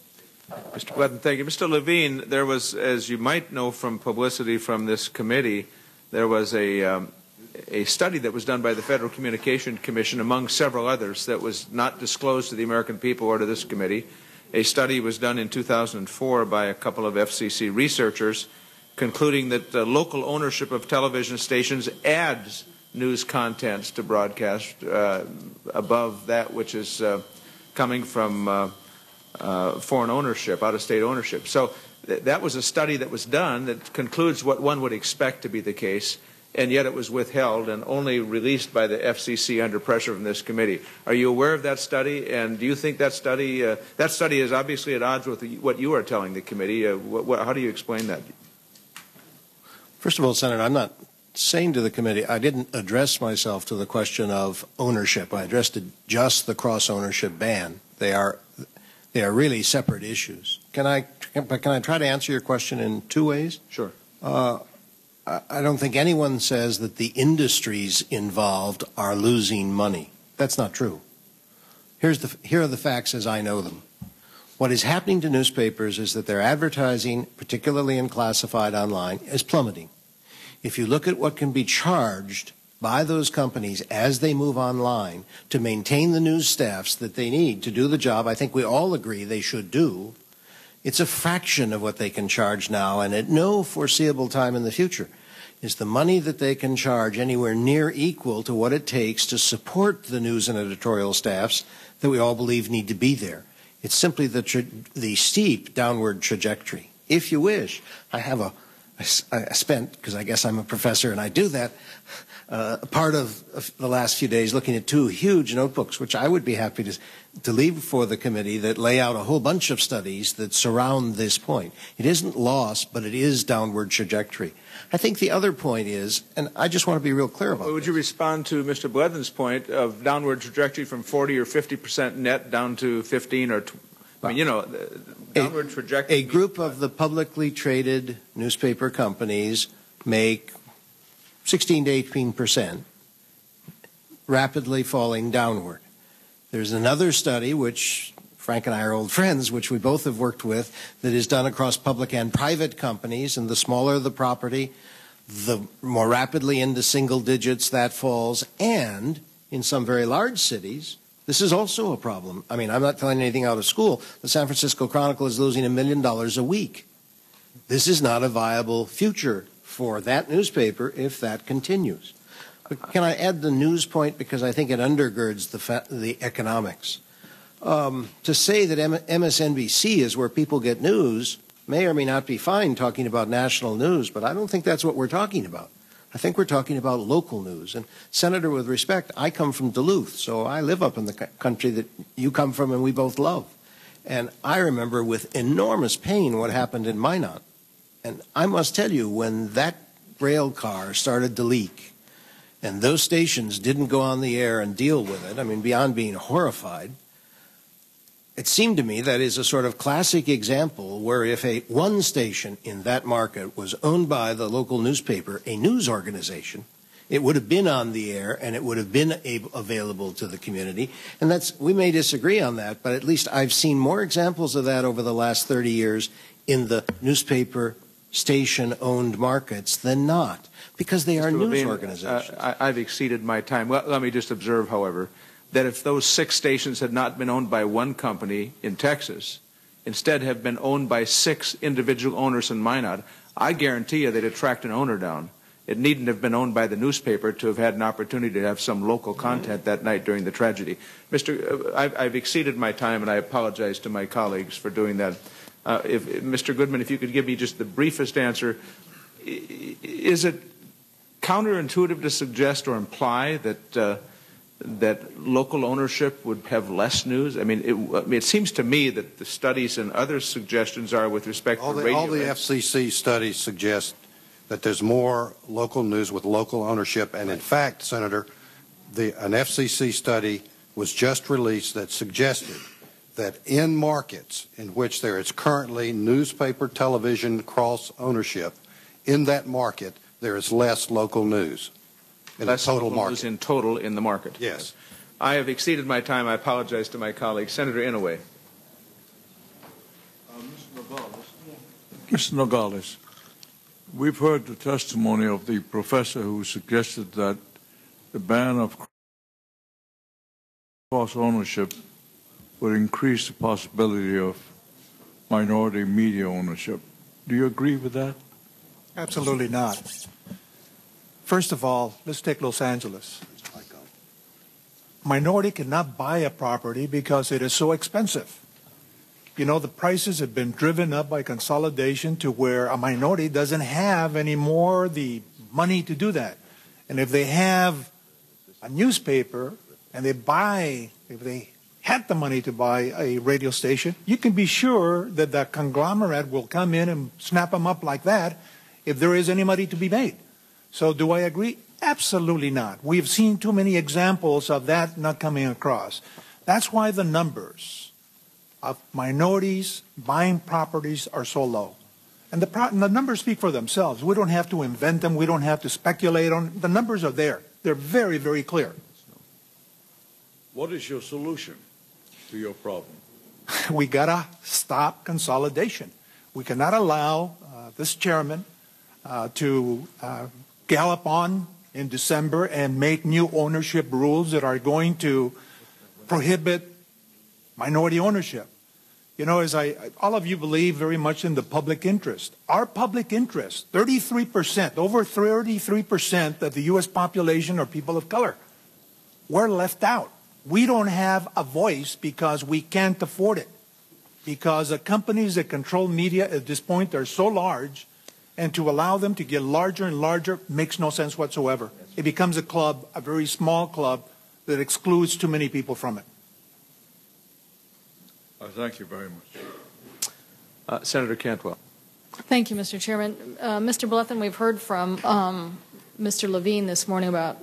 Mr. Bledden, thank you. Mr. Levine, there was, as you might know from publicity from this committee, there was a study that was done by the Federal Communication Commission, among several others, that was not disclosed to the American people or to this committee. A study was done in 2004 by a couple of FCC researchers concluding that local ownership of television stations adds news contents to broadcast above that which is coming from foreign ownership, out-of-state ownership. So that was a study that was done that concludes what one would expect to be the case, and yet it was withheld and only released by the FCC under pressure from this committee. Are you aware of that study, and do you think that study is obviously at odds with what you are telling the committee? How do you explain that? First of all, Senator, I'm not saying to the committee, I didn't address myself to the question of ownership. I addressed just the cross-ownership ban. They are really separate issues. Can I try to answer your question in two ways? Sure. I don't think anyone says that the industries involved are losing money. That's not true. Here are the facts as I know them. What is happening to newspapers is that their advertising, particularly in classified online, is plummeting. If you look at what can be charged by those companies as they move online to maintain the news staffs that they need to do the job I think we all agree they should do, it's a fraction of what they can charge now, and at no foreseeable time in the future is the money that they can charge anywhere near equal to what it takes to support the news and editorial staffs that we all believe need to be there. It's simply the steep downward trajectory. If you wish, I spent, because I guess I'm a professor and I do that, part of the last few days looking at two huge notebooks, which I would be happy to leave for the committee, that lay out a whole bunch of studies that surround this point. It isn't loss, but it is downward trajectory. I think the other point is, and I just want to be real clear about Would you respond to Mr. Bledden's point of downward trajectory from 40 or 50% net down to 15 or downward trajectory? A group of the publicly traded newspaper companies make 16 to 18%, rapidly falling downward. There's another study, which Frank and I are old friends, which we both have worked with, that is done across public and private companies, and the smaller the property, the more rapidly into single digits that falls, and in some very large cities, this is also a problem. I mean, I'm not telling anything out of school. The San Francisco Chronicle is losing $1 million a week. This is not a viable future for that newspaper if that continues. But can I add the news point, because I think it undergirds the economics? To say that MSNBC is where people get news may or may not be fine talking about national news, but I don't think that's what we're talking about. I think we're talking about local news. And Senator, with respect, I come from Duluth, so I live up in the country that you come from and we both love. And I remember with enormous pain what happened in Minot. And I must tell you, when that rail car started to leak and those stations didn't go on the air and deal with it, I mean, beyond being horrified, it seemed to me that is a sort of classic example where if one station in that market was owned by the local newspaper, a news organization, it would have been on the air and it would have been available to the community. And we may disagree on that, but at least I've seen more examples of that over the last 30 years in the newspaper station-owned markets than not, because they are news organizations. I've exceeded my time. Well, let me just observe, however, that if those 6 stations had not been owned by one company in Texas, instead have been owned by 6 individual owners in Minot, I guarantee you they'd attract an owner down. It needn't have been owned by the newspaper to have had an opportunity to have some local content that night during the tragedy. I've exceeded my time, and I apologize to my colleagues for doing that. Mr. Goodman, if you could give me just the briefest answer, is it counterintuitive to suggest or imply that that local ownership would have less news? I mean, it seems to me that the studies and other suggestions are with respect to radio. All the FCC studies suggest that there's more local news with local ownership. And in fact, Senator, an FCC study was just released that suggested that in markets in which there is currently newspaper, television cross ownership, in that market there is less local news in the total market. Less in total in the market. Yes. I have exceeded my time. I apologize to my colleague. Senator Inouye. Mr. Nogales, we've heard the testimony of the professor who suggested that the ban of cross ownership would increase the possibility of minority media ownership. Do you agree with that? Absolutely not. First of all, let's take Los Angeles. Minority cannot buy a property because it is so expensive. You know, the prices have been driven up by consolidation to where a minority doesn't have anymore the money to do that. And if they have a newspaper and if they had the money to buy a radio station, you can be sure that the conglomerate will come in and snap them up like that if there is any money to be made. So do I agree? Absolutely not. We've seen too many examples of that not coming across. That's why the numbers of minorities buying properties are so low. And the numbers speak for themselves. We don't have to invent them. We don't have to speculate on them. The numbers are there. They're very, very clear. What is your solution to your problem? We got to stop consolidation. We cannot allow this chairman to gallop on in December and make new ownership rules that are going to prohibit minority ownership. You know, as all of you believe very much in the public interest. Our public interest, 33%, over 33% of the U.S. population are people of color. We're left out. We don't have a voice because we can't afford it. Because the companies that control media at this point are so large, and to allow them to get larger and larger makes no sense whatsoever. It becomes a club, a very small club, that excludes too many people from it. Thank you very much. Senator Cantwell. Thank you, Mr. Chairman. Mr. Blethen, we've heard from Mr. Levine this morning about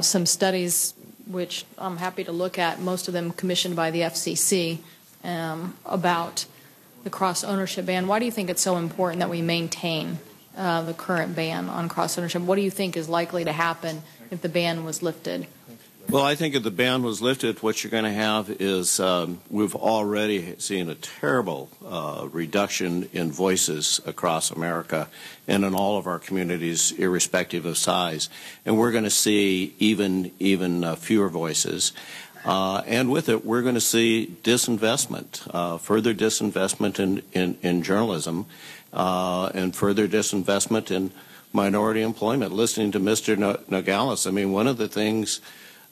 some studies which I'm happy to look at, most of them commissioned by the FCC, about the cross-ownership ban. Why do you think it's so important that we maintain the current ban on cross-ownership? What do you think is likely to happen if the ban was lifted? Well, I think if the ban was lifted, what you're going to have is we've already seen a terrible reduction in voices across America and in all of our communities, irrespective of size. And we're going to see even fewer voices. And with it, we're going to see disinvestment, further disinvestment in journalism, and further disinvestment in minority employment. Listening to Mr. Nogales, I mean, one of the things,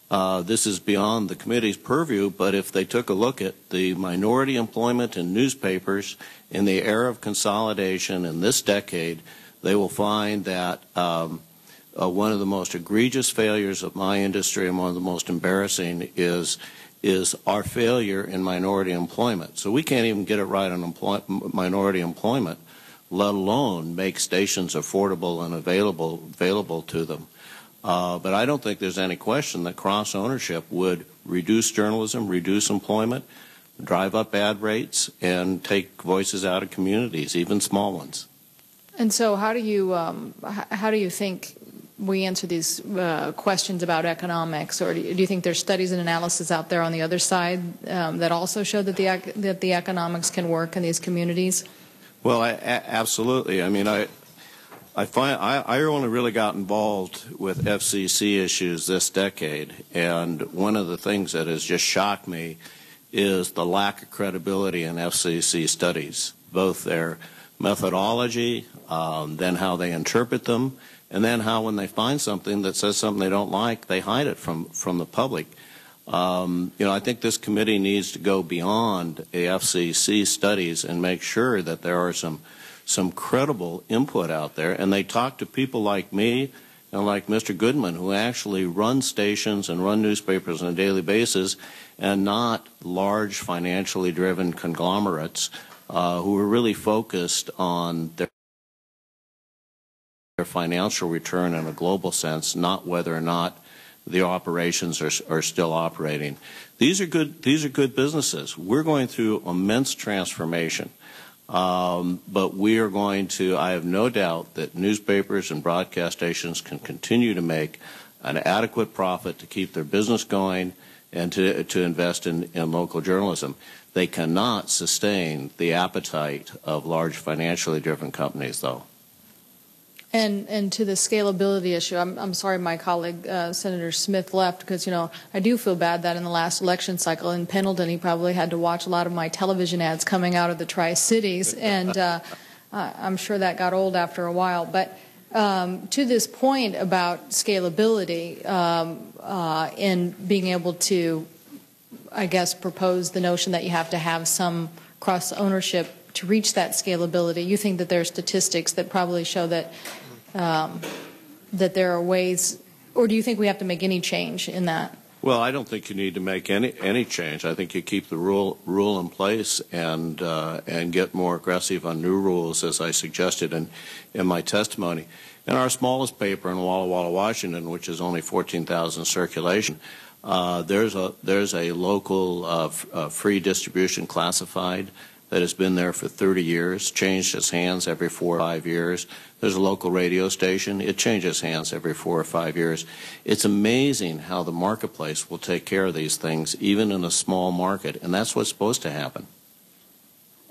this is beyond the committee's purview, but if they took a look at the minority employment in newspapers in the era of consolidation in this decade, they will find that one of the most egregious failures of my industry and one of the most embarrassing is our failure in minority employment. So we can't even get it right on minority employment, let alone make stations affordable and available to them. But I don't think there's any question that cross-ownership would reduce journalism, reduce employment, drive up ad rates, and take voices out of communities, even small ones. And so how do you think we answer these questions about economics, or do you think there's studies and analysis out there on the other side that also show that the economics can work in these communities? Well, absolutely. I mean, I only really got involved with FCC issues this decade, and one of the things that has just shocked me is the lack of credibility in FCC studies, both their methodology, then how they interpret them, and then how when they find something that says something they don't like, they hide it from the public. I think this committee needs to go beyond the FCC studies and make sure that there are some credible input out there, and they talk to people like me and like Mr. Goodman, who actually run stations and run newspapers on a daily basis, and not large financially driven conglomerates who are really focused on their their financial return in a global sense, not whether or not the operations are still operating. These are good businesses. We're going through immense transformation. But we are going to, I have no doubt that newspapers and broadcast stations can continue to make an adequate profit to keep their business going and to invest in local journalism. They cannot sustain the appetite of large financially driven companies, though. And to the scalability issue, I'm sorry my colleague Senator Smith left because, you know, I do feel bad that in the last election cycle in Pendleton he probably had to watch a lot of my television ads coming out of the Tri-Cities, and I'm sure that got old after a while. But to this point about scalability in being able to, I guess, propose the notion that you have to have some cross-ownership to reach that scalability, you think that there are statistics that probably show that that there are ways, or do you think we have to make any change in that? Well, I don't think you need to make any change. I think you keep the rule in place and get more aggressive on new rules, as I suggested in my testimony. In our smallest paper in Walla Walla, Washington, which is only 14,000 circulation, there's a local free distribution classified that has been there for 30 years, changed its hands every 4 or 5 years. There's a local radio station. It changes hands every 4 or 5 years. It's amazing how the marketplace will take care of these things, even in a small market, and that's what's supposed to happen.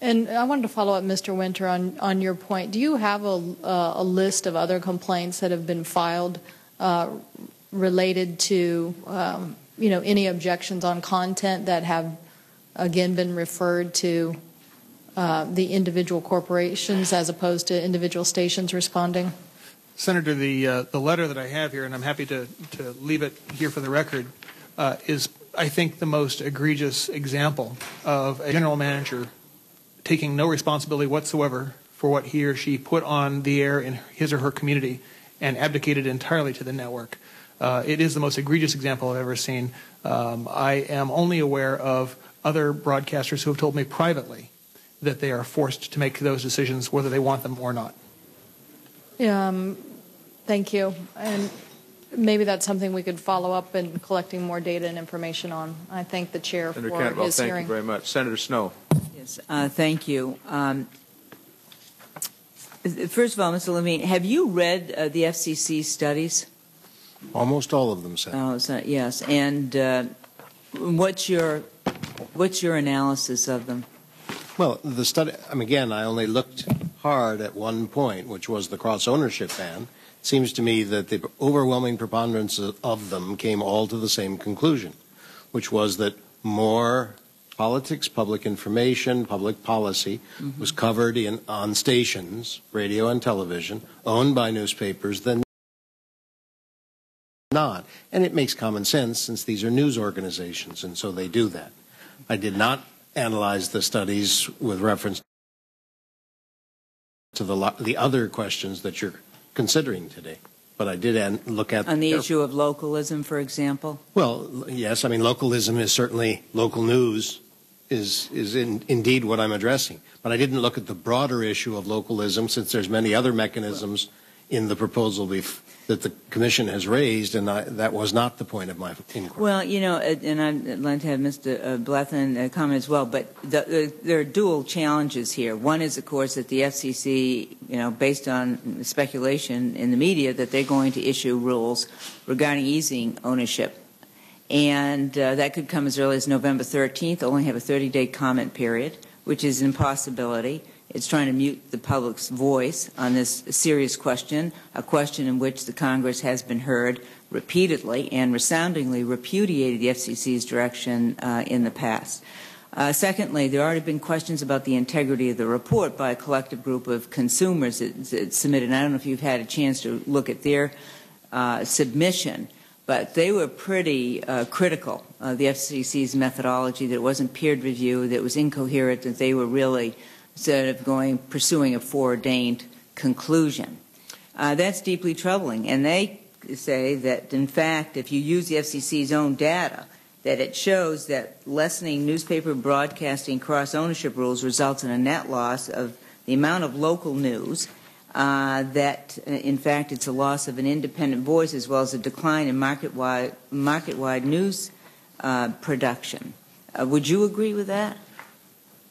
And I wanted to follow up, Mr. Winter, on your point. Do you have a list of other complaints that have been filed related to, you know, any objections on content that have, again, been referred to the individual corporations as opposed to individual stations responding? Senator, the letter that I have here, and I'm happy to leave it here for the record, is, I think, the most egregious example of a general manager taking no responsibility whatsoever for what he or she put on the air in his or her community and abdicated entirely to the network. It is the most egregious example I've ever seen. I am only aware of other broadcasters who have told me privately that they are forced to make those decisions whether they want them or not. Thank you. And maybe that's something we could follow up in collecting more data and information on. I thank the chair Senator for Cantwell, his thank hearing. you very much. Senator Snowe. Yes, thank you. First of all, Mr. Levine, have you read the FCC studies? Almost all of them, Senator. Oh, so, yes. And what's your analysis of them? Well, the study, again, I only looked hard at one point, which was the cross-ownership ban. It seems to me that the overwhelming preponderance of them came all to the same conclusion, which was that more politics, public information, public policy was covered on stations, radio and television, owned by newspapers than not. And it makes common sense since these are news organizations, and so they do that. I did not analyze the studies with reference to the other questions that you're considering today. But I did look at... On the issue of localism, for example? Well, yes. I mean, localism is certainly local news is indeed what I'm addressing. But I didn't look at the broader issue of localism since there's many other mechanisms in the proposal that the Commission has raised, and that was not the point of my inquiry. Well, you know, and I'd like to have Mr. Blethen comment as well, but there are dual challenges here. One is, of course, that the FCC, you know, based on speculation in the media, that they're going to issue rules regarding easing ownership. And that could come as early as November 13th, only have a 30-day comment period, which is an impossibility. It's trying to mute the public's voice on this serious question, a question in which the Congress has been heard repeatedly and resoundingly repudiated the FCC's direction in the past. Secondly, there have already been questions about the integrity of the report by a collective group of consumers that submitted. And I don't know if you've had a chance to look at their submission, but they were pretty critical of the FCC's methodology, that it wasn't peer review, that it was incoherent, that they were really instead of pursuing a foreordained conclusion. That's deeply troubling. And they say that, in fact, if you use the FCC's own data, that it shows that lessening newspaper broadcasting cross-ownership rules results in a net loss of the amount of local news that, in fact, it's a loss of an independent voice as well as a decline in market-wide news production. Would you agree with that?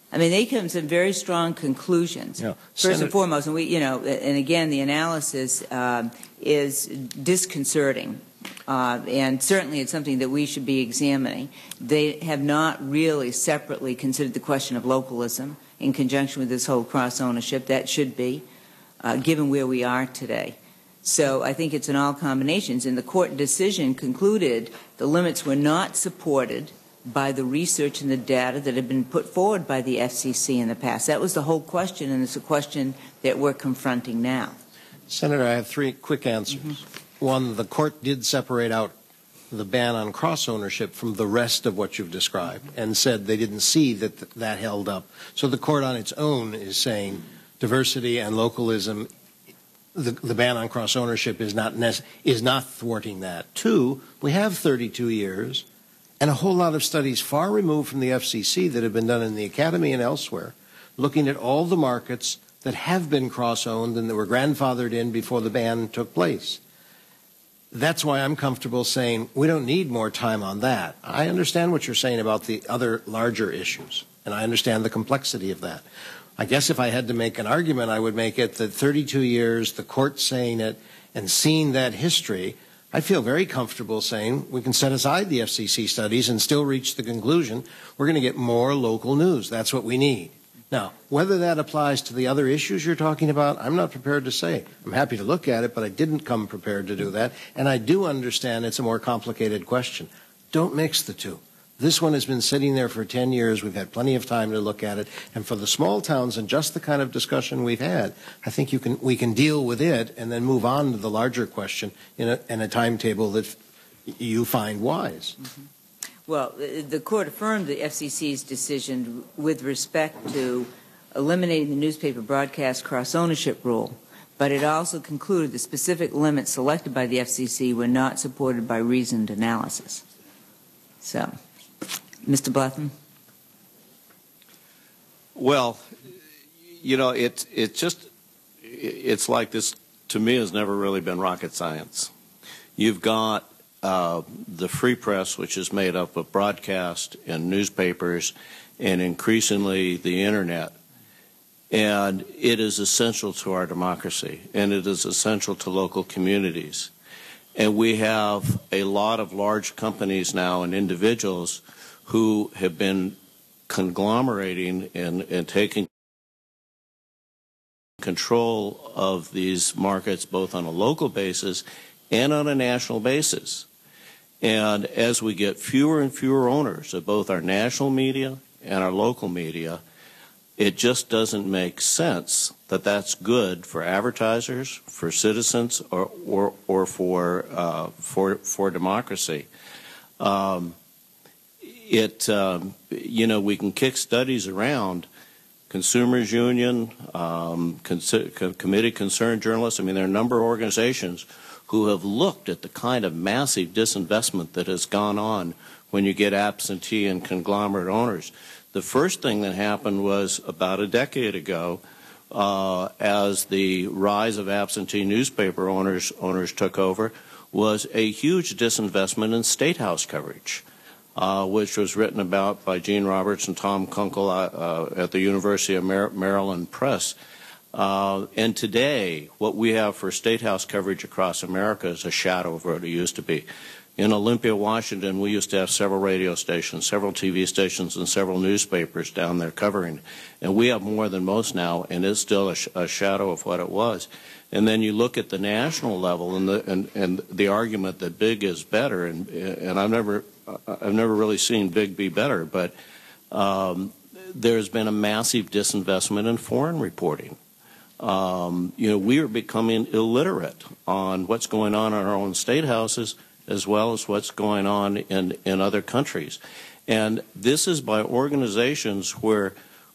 I mean, they come to some very strong conclusions. Yeah. First and foremost, and we, and again, the analysis is disconcerting, and certainly it's something that we should be examining. They have not really separately considered the question of localism in conjunction with this whole cross-ownership. That should be, given where we are today. So I think it's in all combinations. And the court decision concluded the limits were not supported by the research and the data that had been put forward by the FCC in the past. That was the whole question, and it's a question that we're confronting now. Senator, I have three quick answers. One, the court did separate out the ban on cross-ownership from the rest of what you've described and said they didn't see that that held up. So the court on its own is saying diversity and localism, the ban on cross-ownership is not thwarting that. Two, we have 32 years and a whole lot of studies far removed from the FCC that have been done in the Academy and elsewhere, looking at all the markets that have been cross-owned and that were grandfathered in before the ban took place. That's why I'm comfortable saying we don't need more time on that. I understand what you're saying about the other larger issues, and I understand the complexity of that. I guess if I had to make an argument, I would make it that 32 years, the court saying it, and seeing that history, I feel very comfortable saying we can set aside the FCC studies and still reach the conclusion we're going to get more local news. That's what we need. Now, whether that applies to the other issues you're talking about, I'm not prepared to say. I'm happy to look at it, but I didn't come prepared to do that. And I do understand it's a more complicated question. Don't mix the two. This one has been sitting there for 10 years. We've had plenty of time to look at it. And for the small towns and just the kind of discussion we've had, I think we can deal with it and then move on to the larger question in a timetable that you find wise. Well, the court affirmed the FCC's decision with respect to eliminating the newspaper broadcast cross-ownership rule, but it also concluded the specific limits selected by the FCC were not supported by reasoned analysis. So, Mr. Blutham? Well, it's like this, to me, has never really been rocket science. You've got the free press, which is made up of broadcast and newspapers and increasingly the internet. And it is essential to our democracy, and it is essential to local communities. And we have a lot of large companies now and individuals who have been conglomerating and taking control of these markets both on a local basis and on a national basis. And as we get fewer and fewer owners of both our national media and our local media, it just doesn't make sense that that's good for advertisers, for citizens, or for democracy. We can kick studies around. Consumers Union, Committee Concerned Journalists. I mean, there are a number of organizations who have looked at the kind of massive disinvestment that has gone on when you get absentee and conglomerate owners. The first thing that happened was about a decade ago, as the rise of absentee newspaper owners took over, was a huge disinvestment in State House coverage, which was written about by Gene Roberts and Tom Kunkel at the University of Maryland Press. And today, what we have for State House coverage across America is a shadow of what it used to be. In Olympia, Washington, we used to have several radio stations, several TV stations, and several newspapers down there covering. And we have more than most now, and it's still a shadow of what it was. And then you look at the national level and the argument that big is better, and I've never really seen big be better, but there's been a massive disinvestment in foreign reporting. We are becoming illiterate on what's going on in our own state houses as well as what's going on in other countries. And this is by organizations where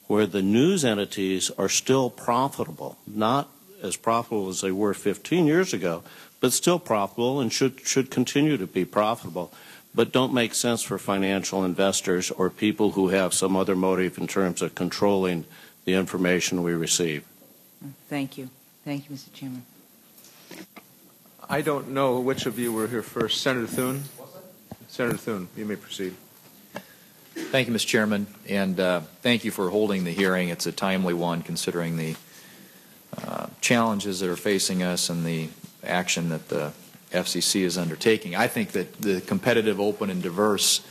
the news entities are still profitable, not as profitable as they were 15 years ago, but still profitable and should continue to be profitable, but don't make sense for financial investors or people who have some other motive in terms of controlling the information we receive. Thank you. Thank you, Mr. Chairman. I don't know which of you were here first. Senator Thune? Senator Thune, you may proceed. Thank you, Mr. Chairman, and thank you for holding the hearing. It's a timely one considering the challenges that are facing us and the action that the FCC is undertaking. I think that the competitive, open, and diverse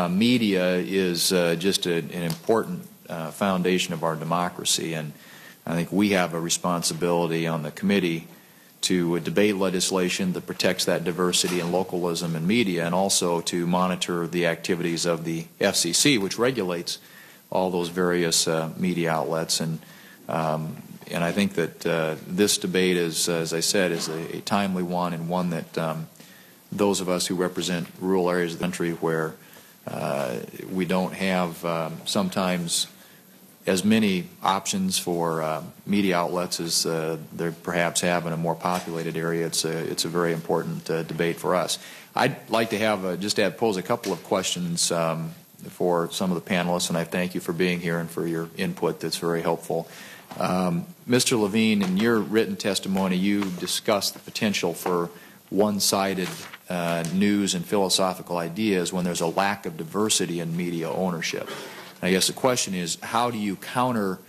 media is just an important foundation of our democracy, and I think we have a responsibility on the committee to debate legislation that protects that diversity and localism in media, and also to monitor the activities of the FCC, which regulates all those various media outlets. And I think that this debate is, as I said, is a timely one, and one that those of us who represent rural areas of the country where we don't have sometimes as many options for media outlets as there perhaps have in a more populated area, it's a very important debate for us. I'd like to have just pose a couple of questions for some of the panelists, and I thank you for being here and for your input. That's very helpful. Mr. Levine, in your written testimony, you discussed the potential for one-sided news and philosophical ideas when there's a lack of diversity in media ownership. I guess the question is, how do you counter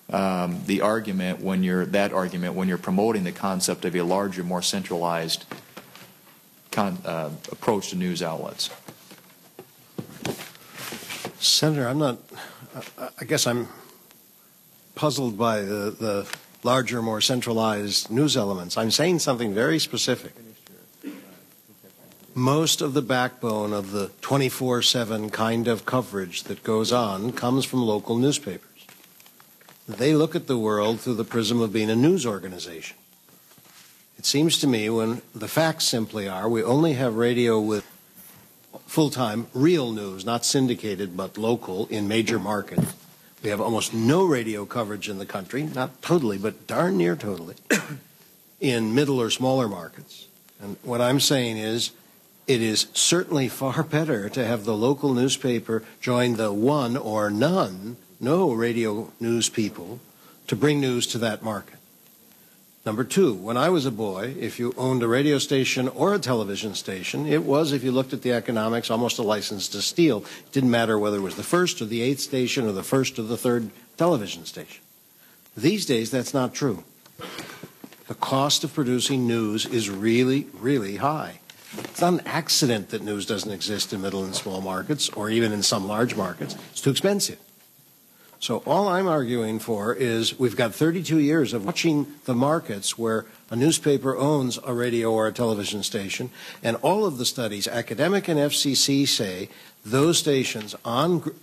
the argument when you're promoting the concept of a larger, more centralized approach to news outlets? Senator, I guess I'm puzzled by the larger, more centralized news elements. I'm saying something very specific. Most of the backbone of the 24/7 kind of coverage that goes on comes from local newspapers. They look at the world through the prism of being a news organization. It seems to me when the facts simply are we only have radio with full-time real news, not syndicated but local in major markets. We have almost no radio coverage in the country, not totally but darn near totally, in middle or smaller markets. And what I'm saying is it is certainly far better to have the local newspaper join the one or no radio news people to bring news to that market. Number two, when I was a boy, if you owned a radio station or a television station, it was, if you looked at the economics, almost a license to steal. It didn't matter whether it was the first or the eighth station or the first or the third television station. These days, that's not true. The cost of producing news is really, really high. It's not an accident that news doesn't exist in middle and small markets or even in some large markets. It's too expensive. So all I'm arguing for is we've got 32 years of watching the markets where a newspaper owns a radio or a television station, and all of the studies, academic and FCC, say those stations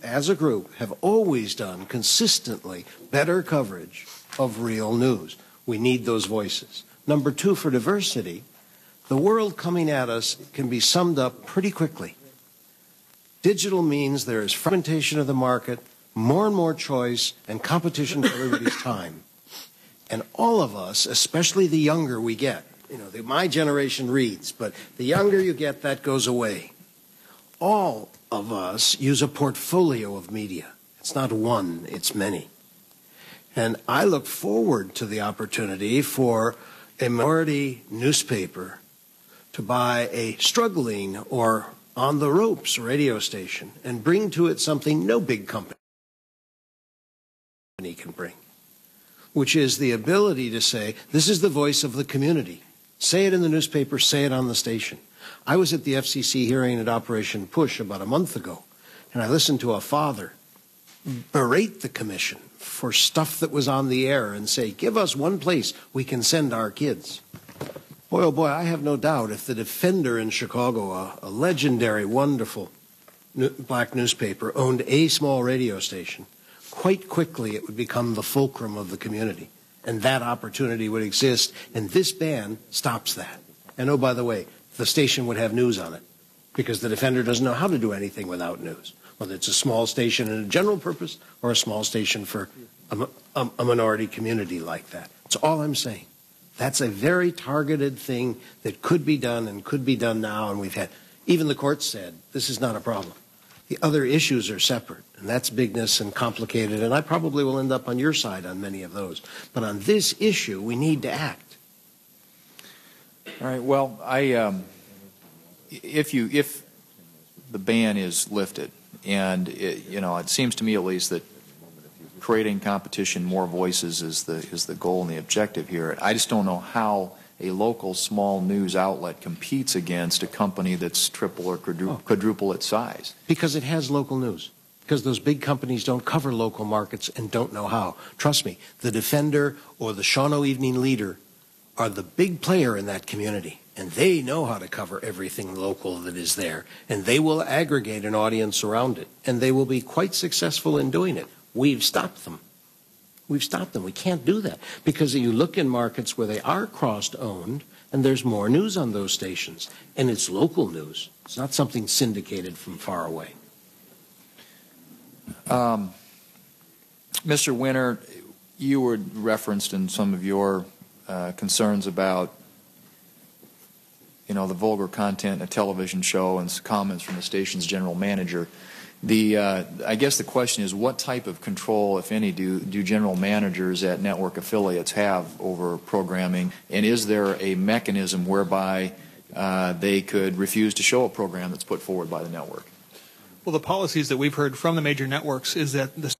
as a group have always done consistently better coverage of real news. We need those voices. Number two, for diversity, the world coming at us can be summed up pretty quickly. Digital means there is fragmentation of the market, more and more choice, and competition for everybody's time. And all of us, especially the younger we get, my generation reads, but the younger you get, that goes away. All of us use a portfolio of media. It's not one, it's many. And I look forward to the opportunity for a minority newspaper to buy a struggling or on the ropes radio station and bring to it something no big company can bring, which is the ability to say, this is the voice of the community. Say it in the newspaper, say it on the station. I was at the FCC hearing at Operation Push about a month ago, and I listened to a father berate the commission for stuff that was on the air and say, give us one place we can send our kids. Boy, oh boy, I have no doubt if the Defender in Chicago, a legendary, wonderful black newspaper, owned a small radio station, quite quickly it would become the fulcrum of the community. And that opportunity would exist, and this ban stops that. And oh, by the way, the station would have news on it, because the Defender doesn't know how to do anything without news, whether it's a small station in a general purpose or a small station for a minority community like that. That's all I'm saying. That's a very targeted thing that could be done and could be done now, and we've had, even the courts said, this is not a problem. The other issues are separate, and that's bigness and complicated, and I probably will end up on your side on many of those. But on this issue, we need to act. All right. Well, if the ban is lifted, and it seems to me at least that creating competition, more voices is the goal and the objective here. I just don't know how a local small news outlet competes against a company that's triple or quadruple its size. Because it has local news. Because those big companies don't cover local markets and don't know how. Trust me, the Defender or the Shawano Evening Leader are the big player in that community, and they know how to cover everything local that is there, and they will aggregate an audience around it, and they will be quite successful in doing it. We've stopped them. We've stopped them. We can't do that because you look in markets where they are cross-owned and there's more news on those stations, and it's local news. It's not something syndicated from far away. Mr. Winter, you were referenced in some of your concerns about the vulgar content in a television show and comments from the station's general manager. I guess the question is, what type of control, if any, do general managers at network affiliates have over programming, and is there a mechanism whereby they could refuse to show a program that's put forward by the network? Well, the policies that we've heard from the major networks is that the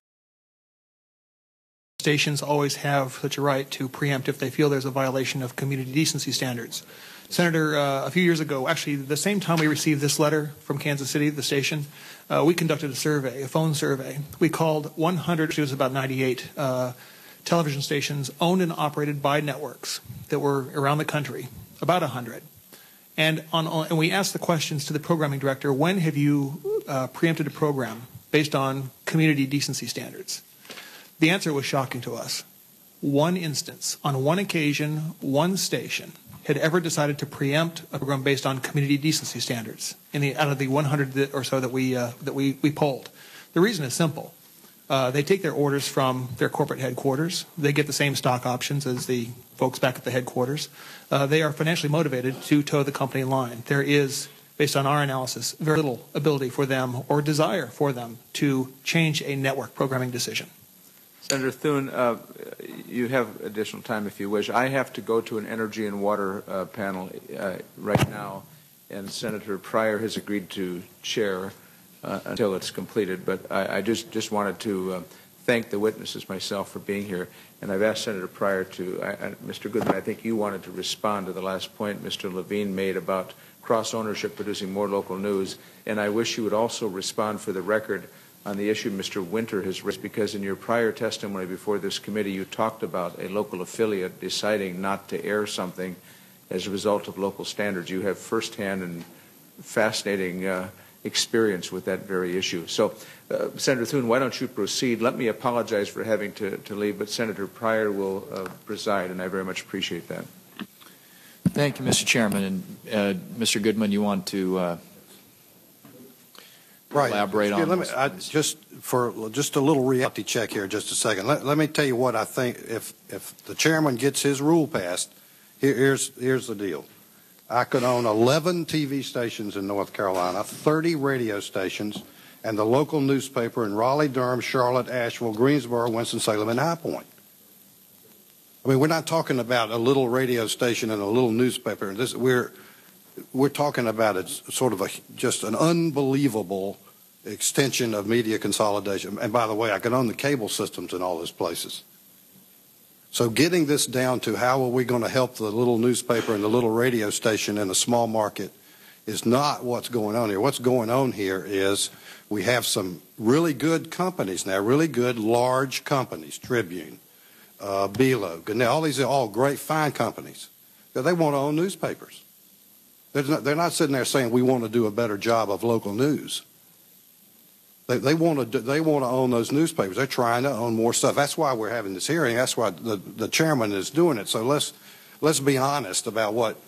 stations always have such a right to preempt if they feel there's a violation of community decency standards. Senator, a few years ago, actually the same time we received this letter from Kansas City, the station, we conducted a survey, a phone survey. We called 100, it was about 98, television stations owned and operated by networks that were around the country, about 100. And we asked the questions to the programming director, when have you preempted a program based on community decency standards? The answer was shocking to us. One instance, on one occasion, one station had ever decided to preempt a program based on community decency standards out of the 100 or so that we polled. The reason is simple. They take their orders from their corporate headquarters. They get the same stock options as the folks back at the headquarters. They are financially motivated to toe the company line. There is, based on our analysis, very little ability for them or desire for them to change a network programming decision. Senator Thune, you have additional time if you wish. I have to go to an energy and water panel right now, and Senator Pryor has agreed to chair until it's completed. But I just wanted to thank the witnesses myself for being here, and I've asked Senator Pryor to, Mr. Goodman, I think you wanted to respond to the last point Mr. Levine made about cross-ownership producing more local news, and I wish you would also respond for the record on the issue Mr. Winter has raised, because in your prior testimony before this committee you talked about a local affiliate deciding not to air something as a result of local standards. You have firsthand and fascinating experience with that very issue. So, Senator Thune, why don't you proceed? Let me apologize for having to leave, but Senator Pryor will preside, and I very much appreciate that. Thank you, Mr. Chairman. And Mr. Goodman, you want to elaborate on this? Just a little reality check here, just a second. Let me tell you what I think. If the chairman gets his rule passed, here's the deal. I could own 11 TV stations in North Carolina, 30 radio stations, and the local newspaper in Raleigh, Durham, Charlotte, Asheville, Greensboro, Winston-Salem, and High Point. I mean, we're not talking about a little radio station and a little newspaper. We're talking about it's sort of just an unbelievable extension of media consolidation. And by the way, I can own the cable systems in all those places. So getting this down to how are we going to help the little newspaper and the little radio station in a small market is not what's going on here. What's going on here is we have some really good companies now, really good large companies, Tribune, Belo, Gannett, all these are all great, fine companies. But they want to own newspapers. They're not sitting there saying we want to do a better job of local news. They want to own those newspapers. They're trying to own more stuff. That's why we're having this hearing. That's why the chairman is doing it. So let's be honest about what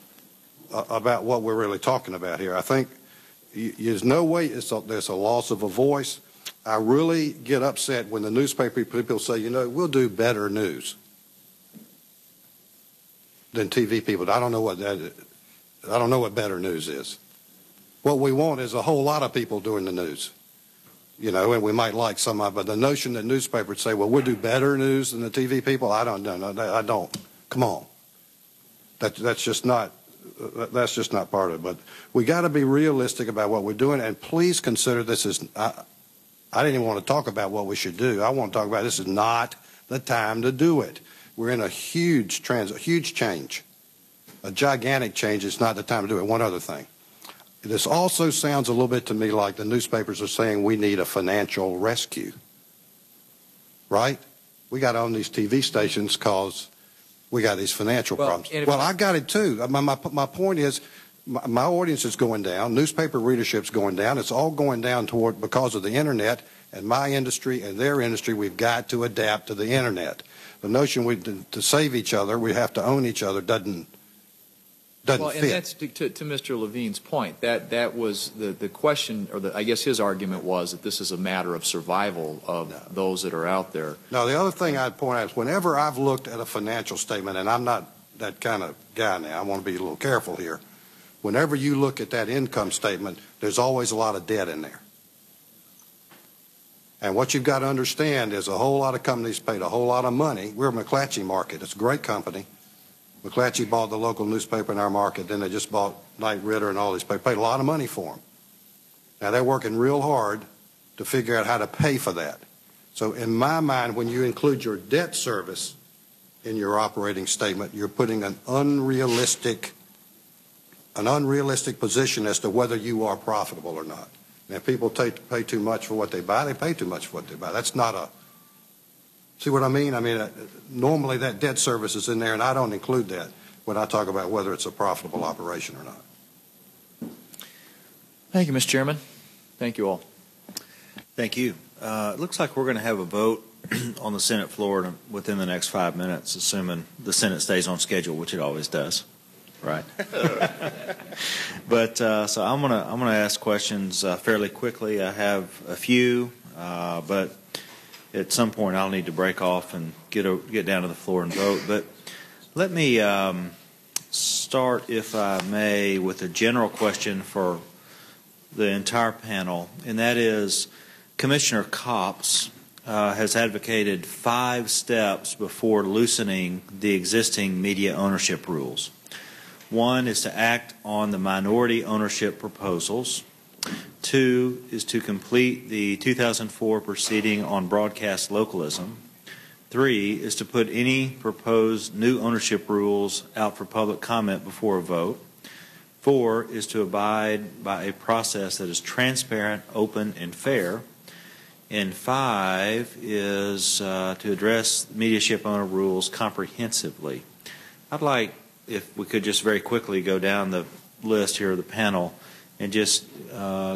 we're really talking about here. I think there's no way there's a loss of a voice. I really get upset when the newspaper people say, you know, we'll do better news than TV people. I don't know what that is. I don't know what better news is. What we want is a whole lot of people doing the news. you know, and we might like some of it, but the notion that newspapers say, well, we'll do better news than the TV people, I don't know. I don't. Come on. That's just not part of it. But we got to be realistic about what we're doing, and please consider this as, I didn't even want to talk about what we should do. I want to talk about this is not the time to do it. We're in a huge change, a gigantic change. It's not the time to do it. One other thing. This also sounds a little bit to me like the newspapers are saying we need a financial rescue, right? We got to own these TV stations because we got these financial problems. Well, I got it too. My point is, my audience is going down. Newspaper readership's going down. It's all going down because of the internet, and my industry and their industry. We've got to adapt to the internet. The notion to save each other, we have to own each other doesn't well, fit. And that's to Mr. Levine's point. That was the question, or I guess his argument was that this is a matter of survival of those that are out there. No, the other thing I'd point out is whenever I've looked at a financial statement, and I'm not that kind of guy now, I want to be a little careful here. Whenever you look at that income statement, there's always a lot of debt in there. And what you've got to understand is a whole lot of companies paid a whole lot of money. We're a McClatchy market. It's a great company. McClatchy bought the local newspaper in our market. Then they just bought Knight Ridder and all these papers. Paid a lot of money for them. Now they're working real hard to figure out how to pay for that. So in my mind, when you include your debt service in your operating statement, you're putting an unrealistic position as to whether you are profitable or not. Now, if people pay too much for what they buy, they pay too much for what they buy. That's not a... See what I mean? I mean, normally that debt service is in there, and I don't include that when I talk about whether it's a profitable operation or not. Thank you, Mr. Chairman. Thank you all. Thank you. It looks like we're going to have a vote on the Senate floor within the next 5 minutes, assuming the Senate stays on schedule, which it always does. Right. But so I'm gonna ask questions fairly quickly. I have a few, but at some point I'll need to break off and get down to the floor and vote. But let me start, if I may, with a general question for the entire panel, and that is, Commissioner Copps has advocated 5 steps before loosening the existing media ownership rules. 1 is to act on the minority ownership proposals. 2 is to complete the 2004 proceeding on broadcast localism. 3 is to put any proposed new ownership rules out for public comment before a vote. 4 is to abide by a process that is transparent, open, and fair. And 5 is to address media ship owner rules comprehensively. I'd like, if we could just very quickly go down the list here of the panel and just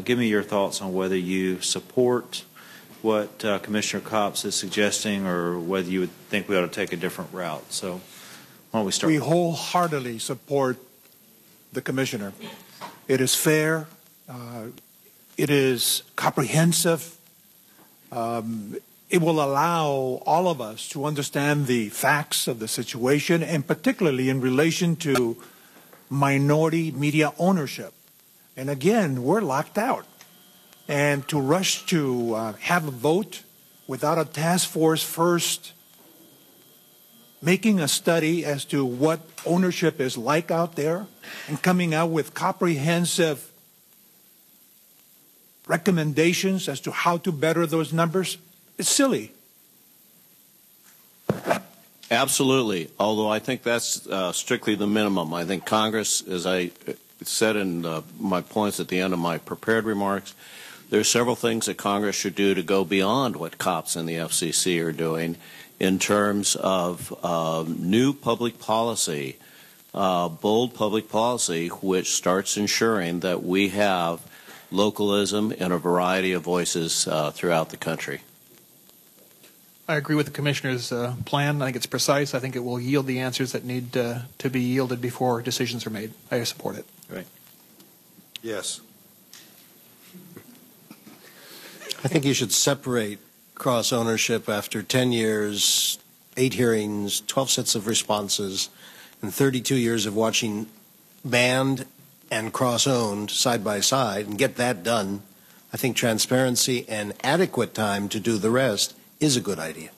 give me your thoughts on whether you support what Commissioner Copps is suggesting or whether you would think we ought to take a different route. So why don't we start? We wholeheartedly support the Commissioner. It is fair. It is comprehensive. It will allow all of us to understand the facts of the situation, and particularly in relation to minority media ownership. And again, we're locked out. And to rush to have a vote without a task force first making a study as to what ownership is like out there and coming out with comprehensive recommendations as to how to better those numbers, it's silly. Absolutely, although I think that's strictly the minimum. I think Congress, as I said in my points at the end of my prepared remarks, there are several things that Congress should do to go beyond what COPS and the FCC are doing in terms of new public policy, bold public policy, which starts ensuring that we have localism in a variety of voices throughout the country. I agree with the Commissioner's plan. I think it's precise. I think it will yield the answers that need to be yielded before decisions are made. I support it. Right. Yes. I think you should separate cross-ownership after 10 years, 8 hearings, 12 sets of responses, and 32 years of watching banned and cross-owned side by side and get that done. I think transparency and adequate time to do the rest is a good idea.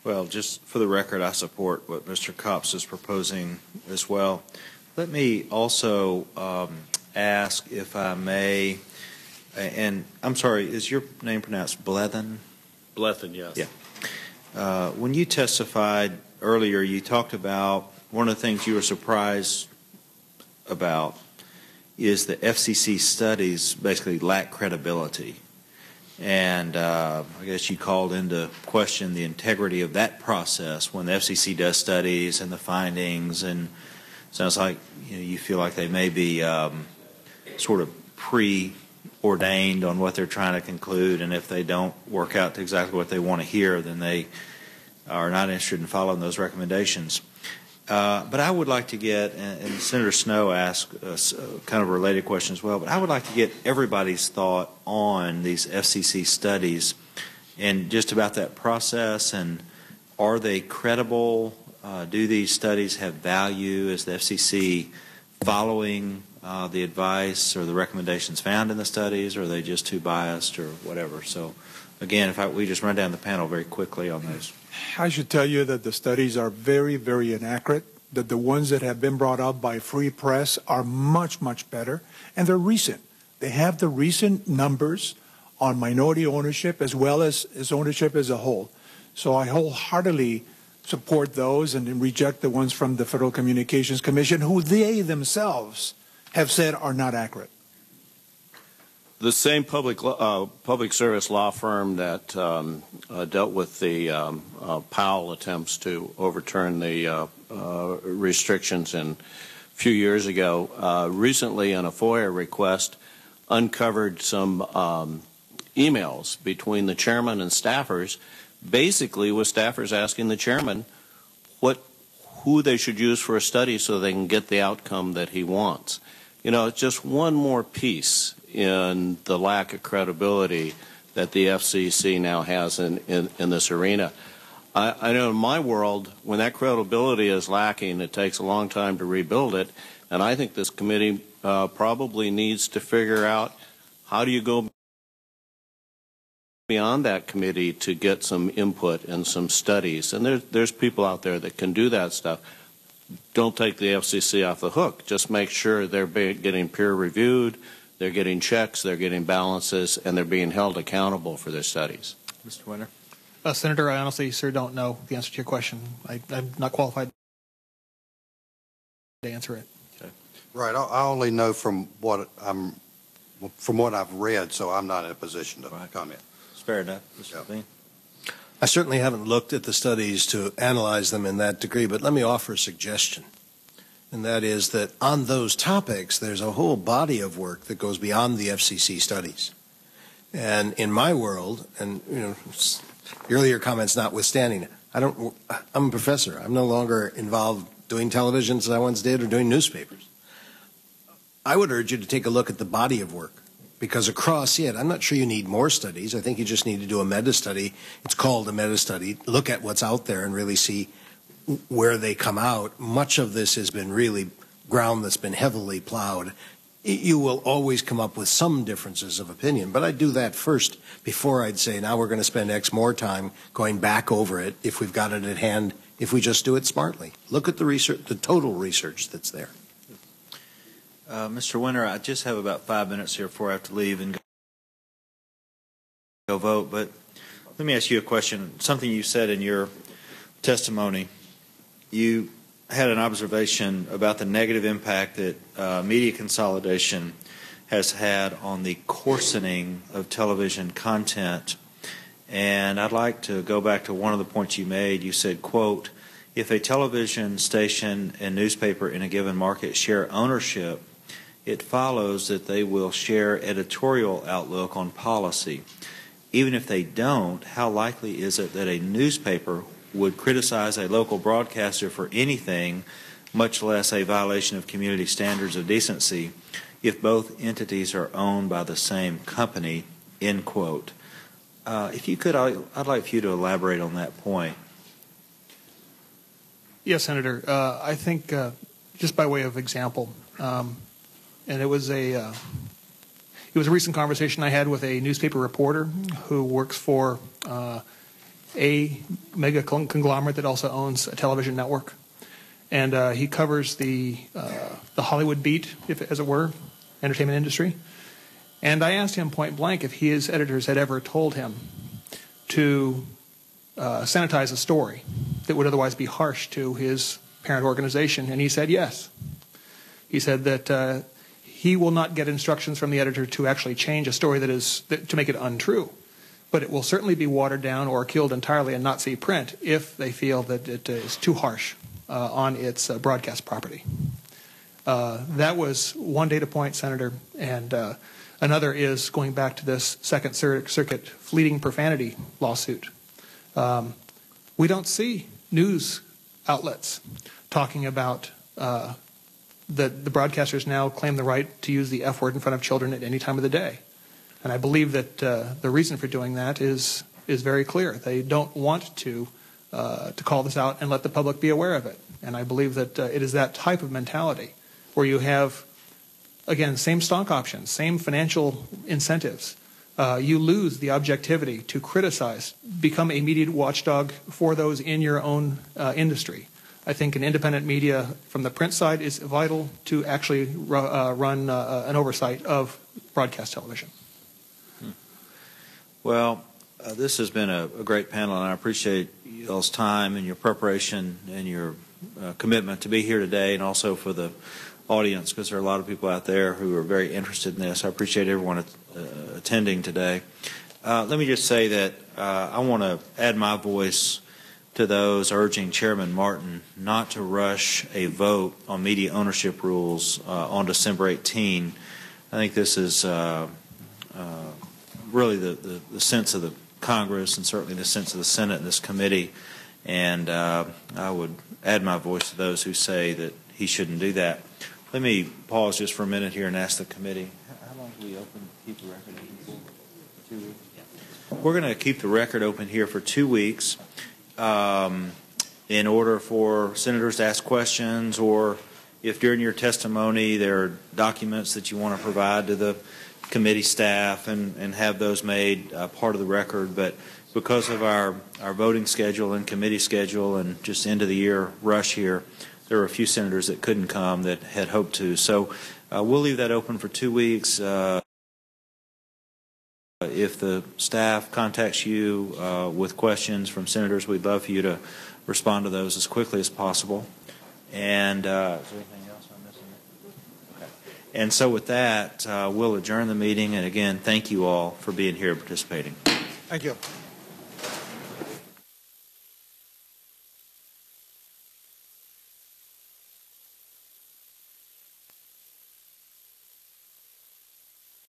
Well, just for the record, I support what Mr. Copps is proposing as well. Let me also ask, if I may, and I'm sorry, is your name pronounced Blethen? Blethen, yes. Yeah. When you testified earlier, you talked about one of the things you were surprised about is the FCC studies basically lack credibility. And I guess you called into question the integrity of that process when the FCC does studies and the findings, and sounds like you feel like they may be sort of preordained on what they're trying to conclude, and if they don't work out to exactly what they want to hear, then they are not interested in following those recommendations. But I would like to get, and Senator Snowe asked kind of a related question as well, but I would like to get everybody's thought on these FCC studies and just about that process, and are they credible? Do these studies have value? Is the FCC following the advice or the recommendations found in the studies, or are they just too biased or whatever? So again, if we just run down the panel very quickly on those. I should tell you that the studies are very, very inaccurate, that the ones that have been brought up by Free Press are much, much better, and they're recent. They have the recent numbers on minority ownership as well as ownership as a whole. So I wholeheartedly support those and reject the ones from the Federal Communications Commission, who they themselves have said are not accurate. The same public service law firm that dealt with the Powell attempts to overturn the restrictions a few years ago recently in a FOIA request uncovered some emails between the chairman and staffers, basically with staffers asking the chairman who they should use for a study so they can get the outcome that he wants. It's just one more piece in the lack of credibility that the FCC now has in this arena. I know in my world, when that credibility is lacking, it takes a long time to rebuild it, and I think this committee probably needs to figure out how do you go beyond that committee to get some input and some studies. And there's people out there that can do that stuff. Don't take the FCC off the hook. Just make sure they're getting peer-reviewed, they're getting checks, they're getting balances, and they're being held accountable for their studies. Mr. Winter? Senator, I honestly, sir, don't know the answer to your question. I'm not qualified to answer it. Okay. Right. I only know from what I've read, so I'm not in a position to comment. It's fair enough. Mr. Levine? I certainly haven't looked at the studies to analyze them in that degree, but let me offer a suggestion. And that is that on those topics, there's a whole body of work that goes beyond the FCC studies. And in my world, and earlier comments notwithstanding, I'm a professor. I'm no longer involved doing television as I once did or doing newspapers. I would urge you to take a look at the body of work, because across it, I'm not sure you need more studies. I think you just need to do a meta-study. It's called a meta-study. Look at what's out there and really see where they come out. Much of this has been really ground that's been heavily plowed. You will always come up with some differences of opinion, but I'd do that first before I'd say, now we're going to spend X more time going back over it if we've got it at hand, if we just do it smartly. Look at the research, the total research that's there. Mr. Winter, I just have about 5 minutes here before I have to leave and go vote, but let me ask you a question. Something you said in your testimony, you had an observation about the negative impact that media consolidation has had on the coarsening of television content. And I'd like to go back to one of the points you made. You said, quote, if a television station and newspaper in a given market share ownership, it follows that they will share editorial outlook on policy. Even if they don't, how likely is it that a newspaper would criticize a local broadcaster for anything, much less a violation of community standards of decency, if both entities are owned by the same company, end quote. If you could, I'd like for you to elaborate on that point. Yes, Senator. I think just by way of example, and it was It was a recent conversation I had with a newspaper reporter who works for a mega conglomerate that also owns a television network. And he covers the Hollywood beat, as it were, entertainment industry. And I asked him point blank if his editors had ever told him to sanitize a story that would otherwise be harsh to his parent organization, and he said yes. He said that he will not get instructions from the editor to actually change a story to make it untrue, but it will certainly be watered down or killed entirely and not see print if they feel that it is too harsh on its broadcast property. That was one data point, Senator, and another is going back to this Second Circuit fleeting profanity lawsuit. We don't see news outlets talking about that the broadcasters now claim the right to use the F word in front of children at any time of the day. And I believe that the reason for doing that is very clear. They don't want to call this out and let the public be aware of it. And I believe that it is that type of mentality where you have, again, same stock options, same financial incentives. You lose the objectivity to criticize, become a media watchdog for those in your own industry. I think an independent media from the print side is vital to actually run an oversight of broadcast television. Well, this has been a great panel, and I appreciate y'all's time and your preparation and your commitment to be here today, and also for the audience, because there are a lot of people out there who are very interested in this. I appreciate everyone attending today. Let me just say that I want to add my voice to those urging Chairman Martin not to rush a vote on media ownership rules on December 18. I think this is really the sense of the Congress and certainly the sense of the Senate and this committee, and I would add my voice to those who say that he shouldn't do that. Let me pause just for a minute here and ask the committee, how long do we keep the record open for? 2 weeks? Yeah. We're going to keep the record open here for 2 weeks in order for senators to ask questions, or if during your testimony there are documents that you want to provide to the committee staff and have those made part of the record. But because of our voting schedule and committee schedule and just end of the year rush here, there were a few senators that couldn't come that had hoped to. So we'll leave that open for 2 weeks. If the staff contacts you with questions from senators, we'd love for you to respond to those as quickly as possible. And is there anything else I'm missing? Okay. And so with that, we'll adjourn the meeting. And again, thank you all for being here and participating. Thank you.